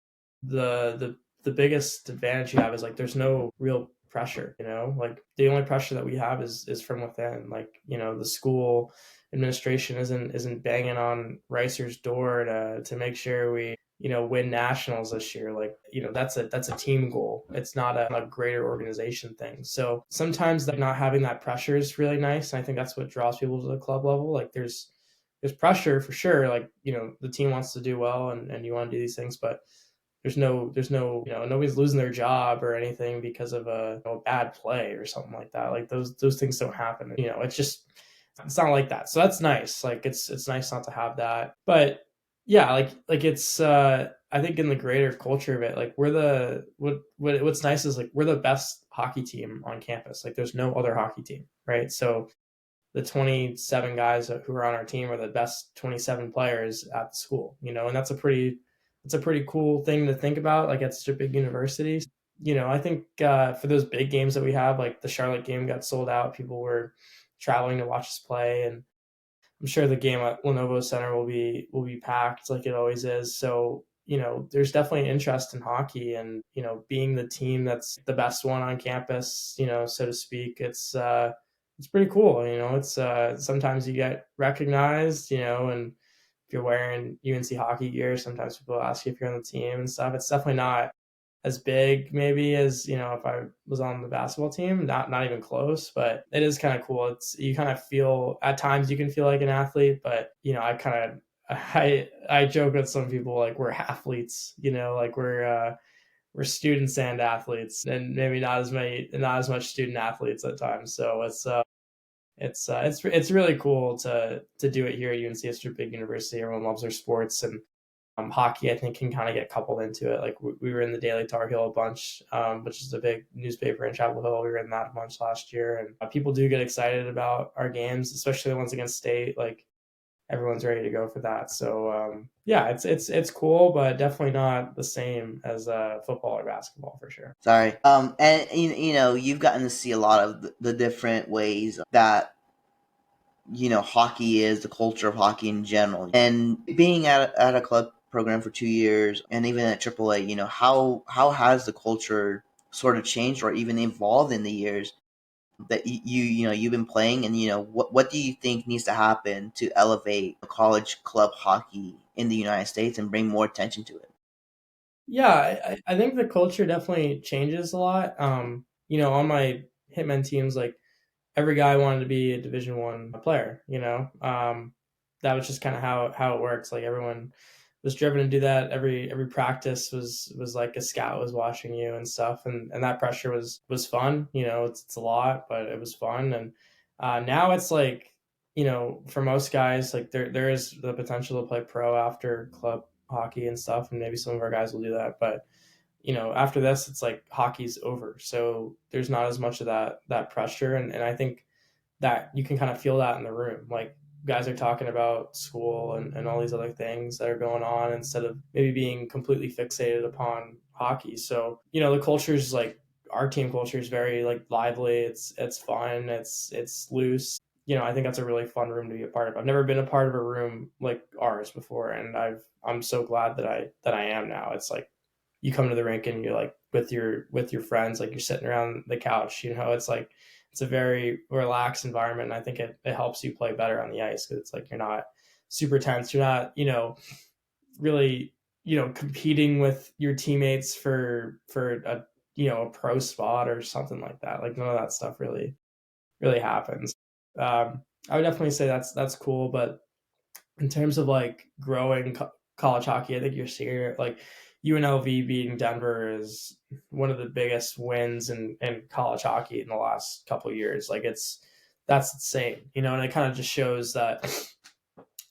Speaker 2: The biggest advantage you have is like there's no real pressure, like the only pressure that we have is from within. Like, the school administration isn't banging on Ricer's door to make sure we win nationals this year. Like, that's a team goal. It's not a greater organization thing. So sometimes like not having that pressure is really nice, and I think that's what draws people to the club level. Like there's pressure for sure. Like, the team wants to do well, and you want to do these things, but there's no nobody's losing their job or anything because of a bad play or something like that. Like those things don't happen. It's not like that. So that's nice. Like it's nice not to have that. But yeah, like it's I think in the greater culture of it, like what's nice is like we're the best hockey team on campus. Like there's no other hockey team, right? So the 27 guys who are on our team are the best 27 players at the school, and that's a pretty cool thing to think about, like at such a big university. I think for those big games that we have, like the Charlotte game got sold out. People were traveling to watch us play, and I'm sure the game at Lenovo Center will be packed like it always is. So there's definitely interest in hockey, and being the team that's the best one on campus, so to speak. It's pretty cool. It's sometimes you get recognized, and if you're wearing UNC hockey gear, sometimes people ask you if you're on the team and stuff. It's definitely not as big maybe as if I was on the basketball team. Not even close, but it is kind of cool. It's you kind of feel at times you can feel like an athlete, but I kind of I joke with some people like we're athletes, like we're students and athletes, and maybe not as much student athletes at times. So it's really cool to do it here at UNC. It's a big university. Everyone loves their sports, and hockey I think can kind of get coupled into it. Like we were in the Daily Tar Heel a bunch, which is a big newspaper in Chapel Hill. We were in that a bunch last year, and people do get excited about our games, especially the ones against state. Like everyone's ready to go for that. So yeah, it's cool, but definitely not the same as football or basketball for sure.
Speaker 1: Sorry. And you've gotten to see a lot of the different ways that hockey is, the culture of hockey in general, and being at a club program for 2 years, and even at AAA. How has the culture sort of changed or even evolved in the years that you've been playing, and what do you think needs to happen to elevate college club hockey in the United States and bring more attention to it?
Speaker 2: Yeah, I think the culture definitely changes a lot. On my hitmen teams, like every guy wanted to be a Division One player. That was just kind of how it works. Like everyone was driven to do that. Every practice was like a scout was watching you and stuff, and that pressure was fun. It's a lot, but it was fun. And now it's like for most guys, like there is the potential to play pro after club hockey and stuff, and maybe some of our guys will do that, but after this, it's like hockey's over. So there's not as much of that pressure. And I think that you can kind of feel that in the room. Like guys are talking about school and all these other things that are going on instead of maybe being completely fixated upon hockey. So, the culture is like our team culture is very like lively. It's fun. It's loose. I think that's a really fun room to be a part of. I've never been a part of a room like ours before, and I'm so glad that I am now. It's like you come to the rink and you're like with your friends, like you're sitting around the couch. It's like it's a very relaxed environment. And I think it helps you play better on the ice because it's like you're not super tense. You're not really competing with your teammates for a pro spot or something like that. Like none of that stuff really happens. I would definitely say that's cool, but in terms of like growing college hockey, I think you're seeing it like UNLV beating Denver is one of the biggest wins in college hockey in the last couple of years. Like that's insane, and it kind of just shows that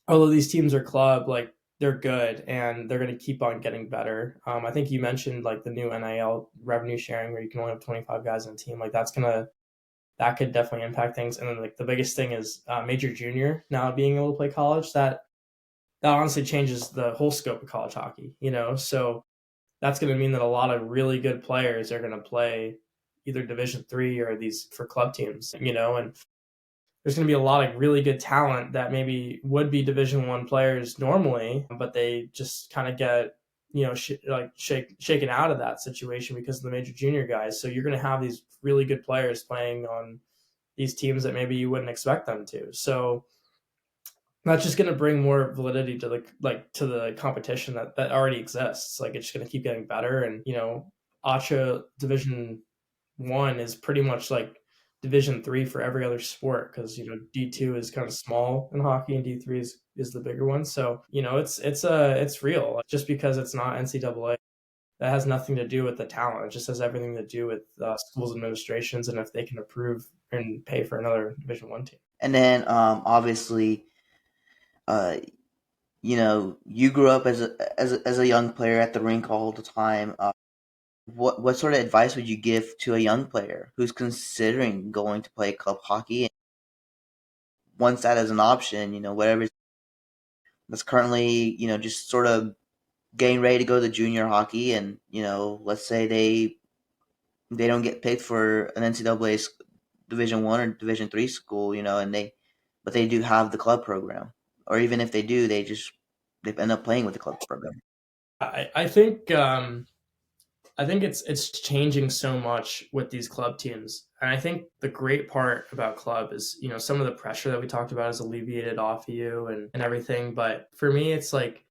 Speaker 2: although these teams are club, like they're good and they're going to keep on getting better. I think you mentioned like the new NIL revenue sharing where you can only have 25 guys on a team. Like that could definitely impact things. And then like the biggest thing is major junior now being able to play college. That honestly changes the whole scope of college hockey. So that's going to mean that a lot of really good players are going to play either Division 3 or these for club teams. And there's going to be a lot of really good talent that maybe would be Division 1 players normally, but they just kind of get shaken out of that situation because of the major junior guys. So you're going to have these really good players playing on these teams that maybe you wouldn't expect them to. So that's just going to bring more validity to the competition that already exists. Like it's just going to keep getting better. And ACHA Division 1 is pretty much like Division 3 for every other sport because D2 is kind of small in hockey and D3 is the bigger one. So it's real. Just because it's not NCAA, that has nothing to do with the talent. It just has everything to do with schools administrations and if they can approve and pay for another Division 1 team.
Speaker 1: And then obviously, uh, you grew up as a young player at the rink all the time. What sort of advice would you give to a young player who's considering going to play club hockey? And once that is an option, whatever that's currently, just sort of getting ready to go to junior hockey, and let's say they don't get picked for an NCAA Division 1 or Division 3 school, and but they do have the club program, or even if they do, they end up playing with the club program.
Speaker 2: I think it's changing so much with these club teams. And I think the great part about club is, some of the pressure that we talked about is alleviated off of you and everything. But for me, it's like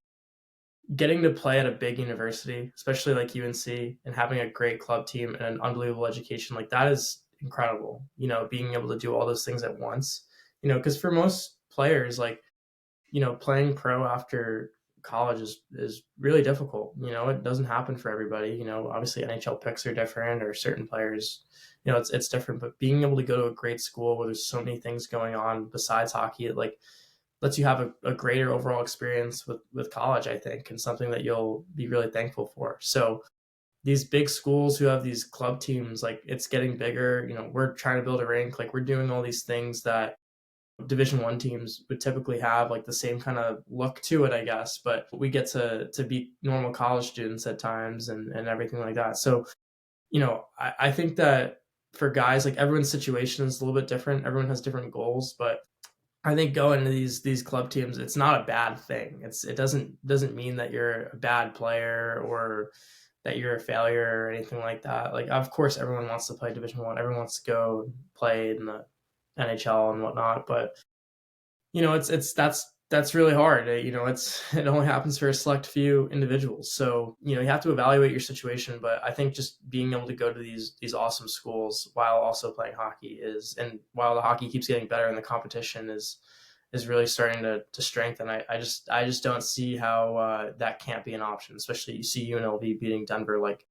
Speaker 2: getting to play at a big university, especially like UNC, and having a great club team and an unbelievable education, like that is incredible. Being able to do all those things at once. Because for most players, like playing pro after college is really difficult. It doesn't happen for everybody. Obviously NHL picks are different or certain players, it's different, but being able to go to a great school where there's so many things going on besides hockey, it like lets you have a greater overall experience with college, I think, and something that you'll be really thankful for. So these big schools who have these club teams, like it's getting bigger. We're trying to build a rink, like we're doing all these things that Division 1 teams would typically have like the same kind of look to it, I guess, but we get to be normal college students at times and everything like that. So, I think that for guys, like everyone's situation is a little bit different. Everyone has different goals, but I think going to these club teams, it's not a bad thing. It doesn't mean that you're a bad player or that you're a failure or anything like that. Like, of course, everyone wants to play Division 1. Everyone wants to go play in the NHL and whatnot, but that's really hard. It only happens for a select few individuals. So you have to evaluate your situation. But I think just being able to go to these awesome schools while also playing hockey and while the hockey keeps getting better and the competition is really starting to strengthen. I just don't see how that can't be an option. Especially you see UNLV beating Denver. Like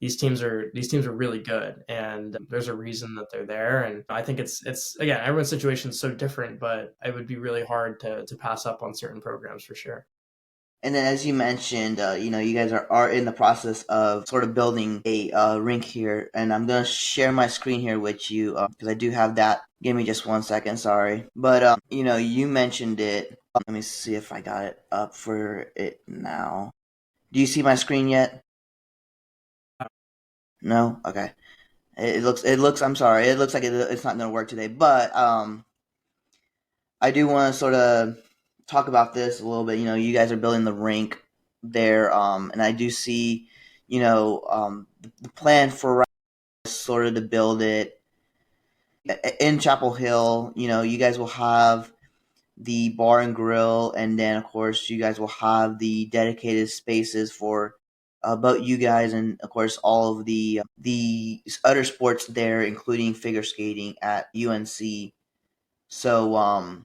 Speaker 2: these teams are really good, and there's a reason that they're there. And I think it's again, everyone's situation is so different, but it would be really hard to pass up on certain programs for sure.
Speaker 1: And then, as you mentioned, you guys are in the process of sort of building a rink here, and I'm gonna share my screen here with you because I do have that. Give me just 1 second, sorry. But you mentioned it. Let me see if I got it up for it now. Do you see my screen yet? No. Okay. It looks. I'm sorry. It looks like it's not gonna work today, but I do want to sort of talk about this a little bit. You guys are building the rink there, and I do see, the plan for right now is sort of to build it in Chapel Hill. You guys will have the bar and grill, and then of course you guys will have the dedicated spaces for both you guys and of course all of the other sports there, including figure skating at UNC. So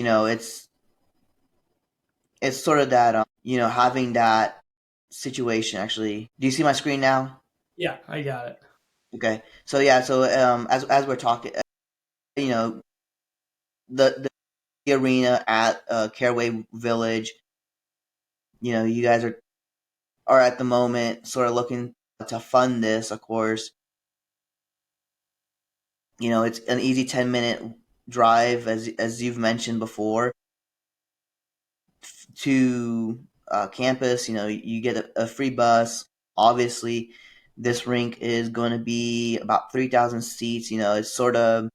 Speaker 1: it's sort of that having that situation. Actually, do you see my screen now?
Speaker 2: Yeah, I got it.
Speaker 1: Okay, so yeah, so as we're talking, you know the arena at Caraway Village, you guys are at the moment sort of looking to fund this. Of course, it's an easy 10-minute drive, as you've mentioned before, to campus. You get a free bus. Obviously, this rink is going to be about 3,000 seats. It's sort of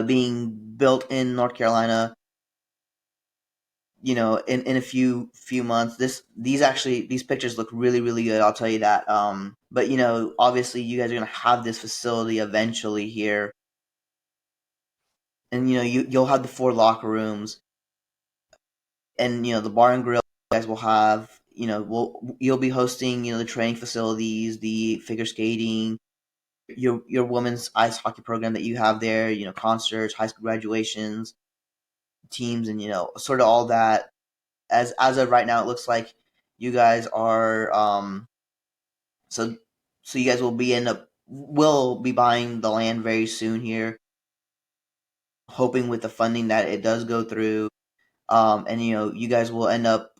Speaker 1: being built in North Carolina. In a few months. These pictures look really really good. I'll tell you that. But obviously, you guys are going to have this facility eventually here, and you'll have the 4 locker rooms, and the bar and grill you guys will have. You'll be hosting the training facilities, the figure skating, your women's ice hockey program that you have there. Concerts, high school graduations, teams, and sort of all that. As of right now, it looks like you guys are so you guys will be buying the land very soon here, hoping with the funding that it does go through. And you guys will end up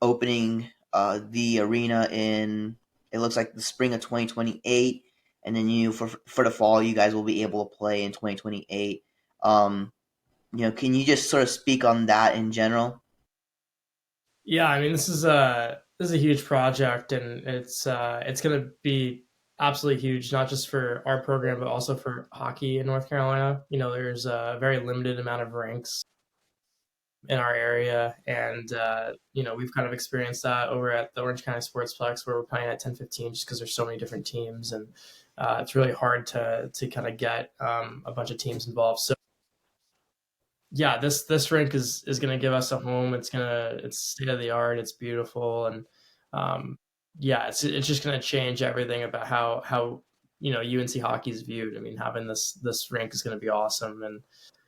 Speaker 1: opening the arena in, it looks like, the spring of 2028, and then for the fall you guys will be able to play in 2028. Can you just sort of speak on that in general?
Speaker 2: Yeah, I mean this is a huge project, and it's going to be absolutely huge, not just for our program but also for hockey in North Carolina. There's a very limited amount of rinks in our area, and we've kind of experienced that over at the Orange County Sportsplex, where we're playing at 10:15 just because there's so many different teams, and it's really hard to kind of get a bunch of teams involved. So yeah, this rink is going to give us a home. It's state of the art. It's beautiful, and um, yeah, it's just going to change everything about how UNC hockey is viewed. I mean, having this rink is going to be awesome,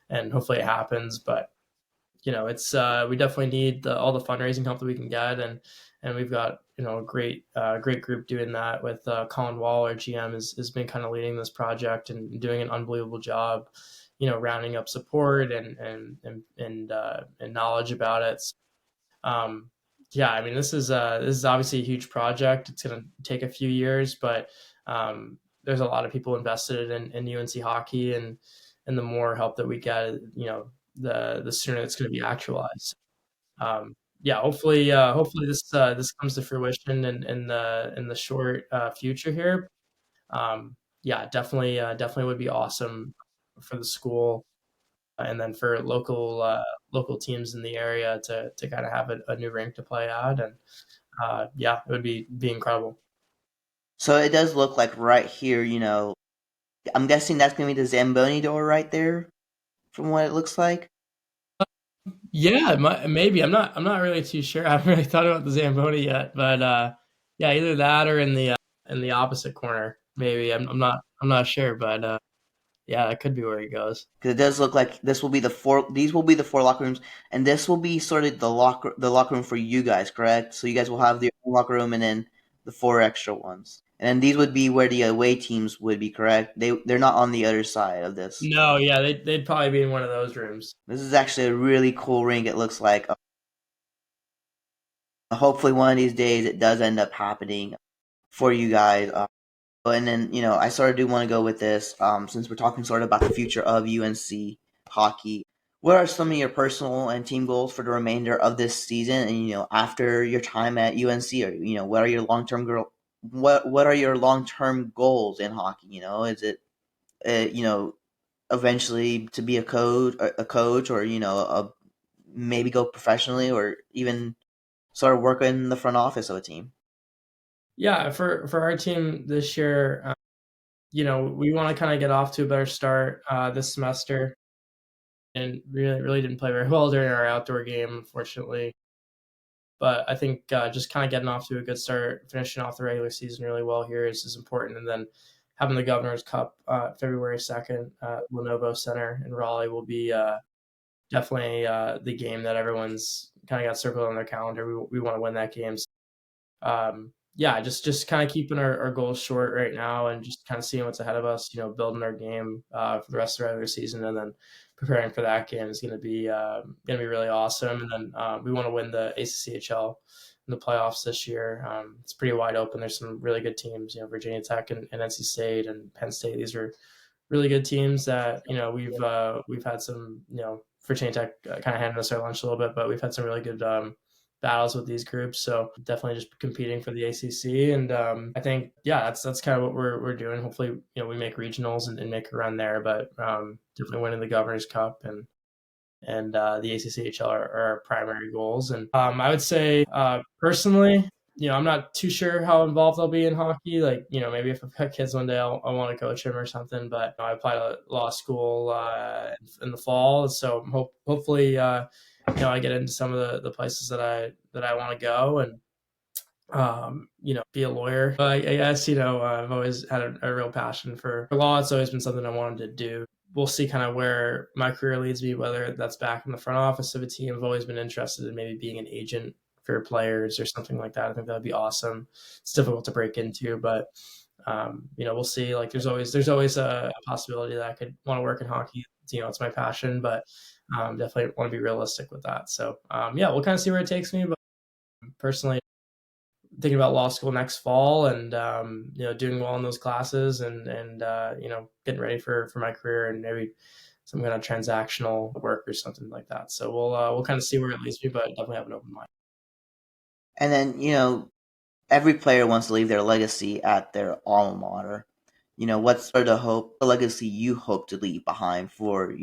Speaker 2: and hopefully it happens. But it's we definitely need all the fundraising help that we can get, and we've got a great group doing that with Colin Wall, our GM, has been kind of leading this project and doing an unbelievable job, rounding up support and knowledge about it. Um, yeah, I mean this is obviously a huge project. It's going to take a few years, but there's a lot of people invested in UNC hockey, and the more help that we get, the sooner it's going to be actualized. Um, yeah, hopefully this comes to fruition in the short future here. Yeah, definitely would be awesome for the school, and then for local teams in the area to kind of have a new rink to play at, and yeah, it would be incredible.
Speaker 1: So it does look like right here, I'm guessing that's gonna be the Zamboni door right there, from what it looks like.
Speaker 2: Yeah, maybe I'm not really too sure. I haven't really thought about the Zamboni yet, but yeah, either that or in the opposite corner. Maybe I'm not sure, but yeah, that could be where he goes.
Speaker 1: Because it does look like this will be the four. These will be the 4 locker rooms, and this will be sort of the locker room for you guys, correct? So you guys will have your own locker room, and then the 4 extra ones, and then these would be where the away teams would be, correct? They're not on the other side of this.
Speaker 2: No, yeah, they'd probably be in one of those rooms.
Speaker 1: This is actually a really cool ring. It looks like. Hopefully, one of these days it does end up happening for you guys. And then, I sort of do want to go with this, since we're talking sort of about the future of UNC hockey. What are some of your personal and team goals for the remainder of this season? And after your time at UNC, or what are your what are your long term goals in hockey? Is it eventually to be a coach, or maybe go professionally, or even sort of work in the front office of a team?
Speaker 2: Yeah, for our team this year, we want to kind of get off to a better start this semester, and really didn't play very well during our outdoor game, unfortunately. But I think just kind of getting off to a good start, finishing off the regular season really well here is important, and then having the Governor's Cup February 2nd at Lenovo Center in Raleigh will be definitely the game that everyone's kind of got circled on their calendar. We want to win that game. So, yeah, just kind of keeping our goals short right now, and just kind of seeing what's ahead of us. Building our game for the rest of the regular season, and then preparing for that game is going to be really awesome. And then we want to win the ACCHL in the playoffs this year. It's pretty wide open. There's some really good teams. Virginia Tech and NC State and Penn State. These are really good teams that we've had some Virginia Tech kind of handed us our lunch a little bit, but we've had some really good battles with these groups. So definitely just competing for the ACC, and I think that's kind of what we're doing. Hopefully, we make regionals and make a run there, but definitely winning the Governor's Cup and the ACCHL are our primary goals. And I would say personally, I'm not too sure how involved I'll be in hockey. Like, maybe if I've got kids one day, I'll want to coach them or something. But I applied to law school in the fall, so hopefully, I get into some of the places that I want to go, and be a lawyer. But I guess, I've always had a real passion for law. It's always been something I wanted to do. We'll see kind of where my career leads me, whether that's back in the front office of a team. I've always been interested in maybe being an agent for players or something like that. I think that'd be awesome. It's difficult to break into, but we'll see. Like there's always a possibility that I could want to work in hockey. It's my passion, but definitely want to be realistic with that. So yeah, we'll kind of see where it takes me. But personally, thinking about law school next fall, and doing well in those classes, and getting ready for my career, and maybe some kind of transactional work or something like that. So we'll kind of see where it leads me, but definitely have an open mind.
Speaker 1: And then, every player wants to leave their legacy at their alma mater. What's sort of the legacy you hope to leave behind for,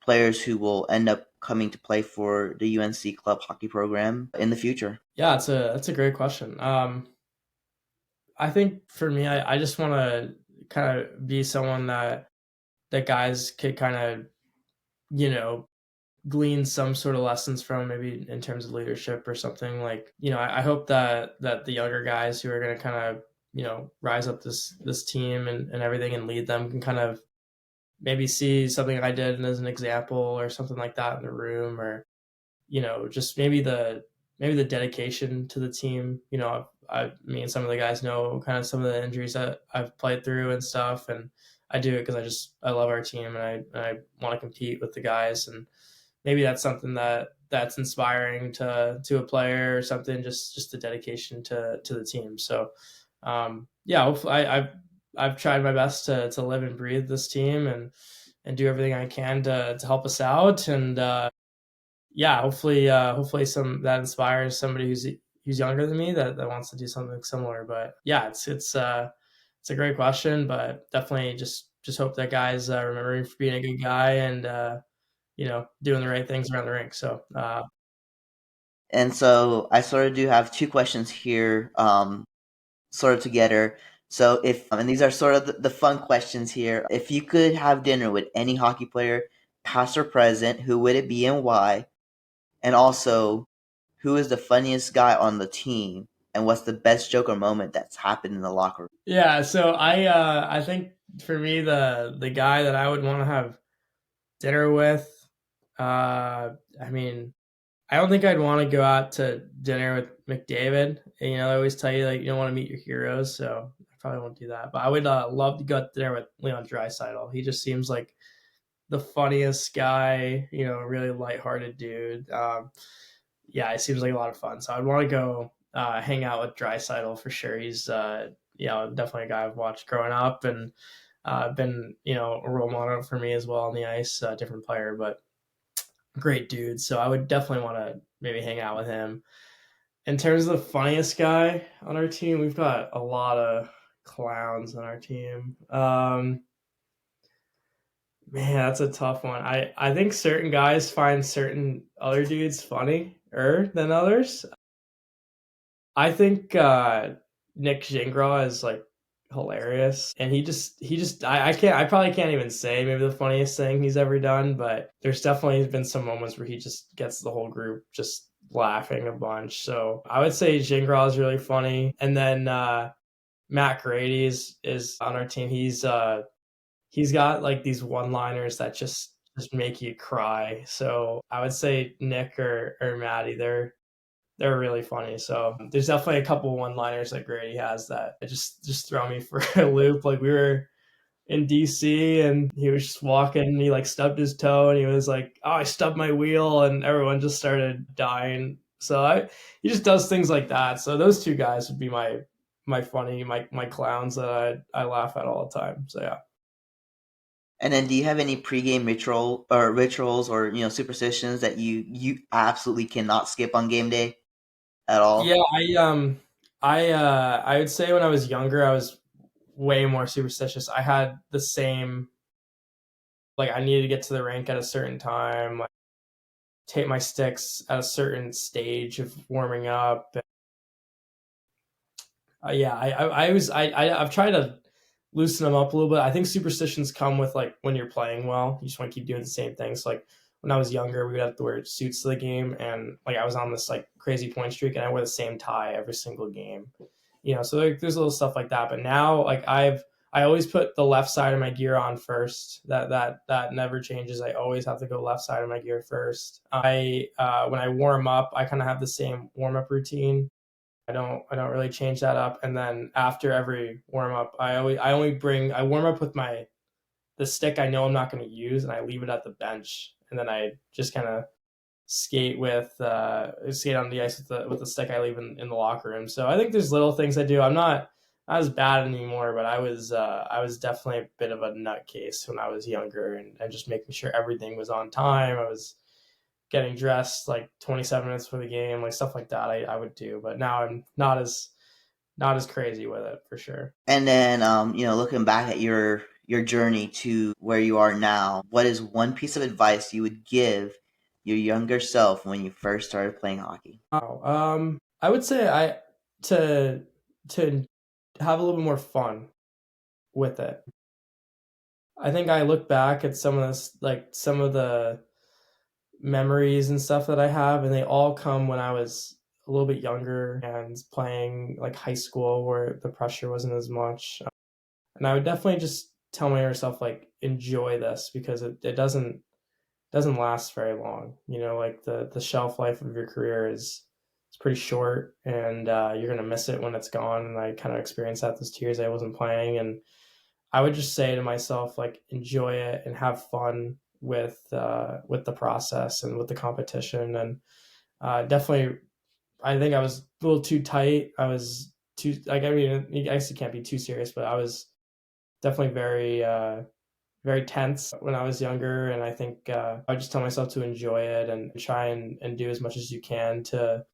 Speaker 1: players who will end up coming to play for the UNC club hockey program in the future?
Speaker 2: Yeah, that's a great question. I think for me, I just want to kind of be someone that guys could kind of you know glean some sort of lessons from, maybe in terms of leadership or something. Like, I hope that the younger guys who are going to kind of rise up this team and everything, and lead them, can kind of maybe see something I did as an example or something like that in the room, or just maybe the dedication to the team. Me and some of the guys know kind of some of the injuries that I've played through and stuff, and I do it because I love our team, and I want to compete with the guys. And maybe that's something that's inspiring to a player or something, just the dedication to the team. So yeah, hopefully I've tried my best to live and breathe this team, and do everything I can to help us out. And yeah, hopefully some that inspires somebody who's younger than me, that wants to do something similar. But yeah, it's a great question, but definitely just hope that guys remember me for being a good guy, and doing the right things around the rink. So
Speaker 1: And so I sort of do have two questions here, sort of together. So and these are sort of the fun questions here. If you could have dinner with any hockey player, past or present, who would it be and why? And also, who is the funniest guy on the team? And what's the best joke or moment that's happened in the locker room?
Speaker 2: yeah, so I think for me, the guy that I would want to have dinner with, I mean, I don't think I'd want to go out to dinner with McDavid. They always tell you, like, you don't want to meet your heroes, so I probably won't do that. But I would love to go out to dinner with Leon Draisaitl. He just seems like the funniest guy, really lighthearted dude. yeah, it seems like a lot of fun. So I'd want to go hang out with Dreisaitl for sure. He's definitely a guy I've watched growing up and been a role model for me as well on the ice. Different player, but great dude. So I would definitely want to maybe hang out with him. In terms of the funniest guy on our team, we've got a lot of clowns on our team. Man, that's a tough one. I think certain guys find certain other dudes funnier than others. I think Nick Gingras is like hilarious, and I probably can't even say maybe the funniest thing he's ever done, but there's definitely been some moments where he just gets the whole group just laughing a bunch. So I would say Gingras is really funny, and then Matt Grady is on our team. He's got like these one-liners that just make you cry. So I would say Nick or Maddie, they're really funny. So there's definitely a couple one-liners that Grady has that just throw me for a loop. Like we were in DC and he was just walking and he like stubbed his toe and he was like, "Oh, I stubbed my wheel," and everyone just started dying. He just does things like that. So those two guys would be my clowns that I laugh at all the time. So yeah.
Speaker 1: And then, do you have any pregame rituals or superstitions that you absolutely cannot skip on game day at
Speaker 2: Yeah,
Speaker 1: all?
Speaker 2: I would say when I was younger I was way more superstitious. I had the same, like I needed to get to the rink at a certain time, like tape my sticks at a certain stage of warming up. Yeah, I've tried to loosen them up a little bit. I think superstitions come with like when you're playing well, you just want to keep doing the same things. Like when I was younger, we would have to wear suits to the game, and like I was on this like crazy point streak, and I wore the same tie every single game. So like, there's little stuff like that. But now, like I always put the left side of my gear on first. That never changes. I always have to go left side of my gear first. I when I warm up, I kind of have the same warm up routine. I don't really change that up. And then after every warm up, I warm up with the stick I know I'm not going to use, and I leave it at the bench, and then I just kind of skate on the ice with the stick I leave in the locker room. So I think there's little things I do. I'm not as bad anymore, but I was definitely a bit of a nutcase when I was younger, and just making sure everything was on time. I was getting dressed like 27 minutes for the game, like stuff like that. I would do, but now I'm not as crazy with it for sure.
Speaker 1: And then, looking back at your journey to where you are now, what is one piece of advice you would give your younger self when you first started playing hockey?
Speaker 2: Wow. I would say to to have a little bit more fun with it. I think I look back at some of the memories and stuff that I have, and they all come when I was a little bit younger and playing like high school where the pressure wasn't as much. And I would definitely just tell myself like enjoy this because it doesn't last very long. Like the shelf life of your career is it's pretty short, and you're gonna miss it when it's gone. And I kind of experienced that those 2 years I wasn't playing, and I would just say to myself like enjoy it and have fun with the process and with the competition. And definitely, I think I was a little too tight. I was too like I mean I guess it can't be too serious, but I was definitely very tense when I was younger, and I think I just tell myself to enjoy it and try and do as much as you can to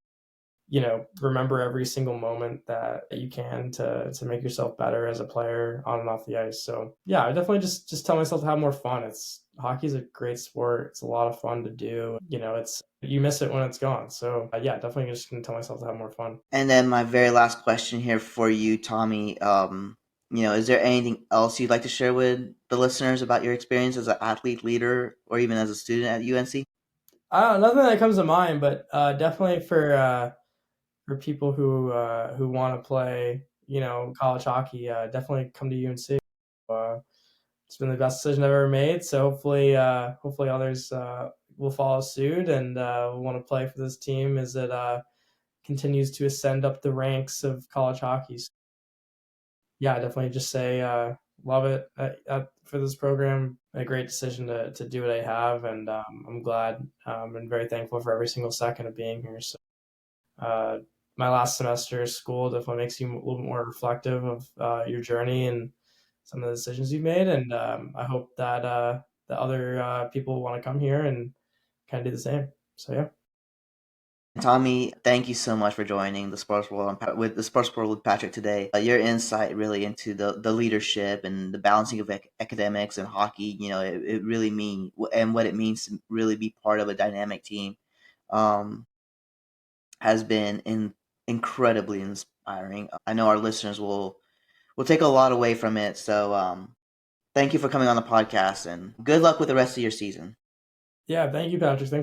Speaker 2: remember every single moment that you can to make yourself better as a player on and off the ice. So yeah, I definitely just tell myself to have more fun. Hockey's a great sport. It's a lot of fun to do. It's you miss it when it's gone. So yeah, definitely just gonna tell myself to have more fun.
Speaker 1: And then my very last question here for you, Tommy. Is there anything else you'd like to share with the listeners about your experience as an athlete, leader, or even as a student at UNC?
Speaker 2: I don't know, nothing that comes to mind, but definitely for people who want to play, college hockey, definitely come to UNC. Uh, it's been the best decision I've ever made. So hopefully others will follow suit and will want to play for this team as it continues to ascend up the ranks of college hockey. So, yeah, definitely just say love it for this program. A great decision to do what I have, and I'm glad and very thankful for every single second of being here. So, uh, my last semester of school definitely makes you a little bit more reflective of your journey and some of the decisions you've made. And I hope that the other people want to come here and kind of do the same. So yeah.
Speaker 1: Tommy, thank you so much for joining the Sports World with the Sports World with Patrick today. Your insight really into the leadership and the balancing of academics and hockey, it really mean and what it means to really be part of a dynamic team, um, has been incredibly inspiring. I know our listeners will take a lot away from it. So, thank you for coming on the podcast, and good luck with the rest of your season.
Speaker 2: Yeah, thank you, Patrick. Thanks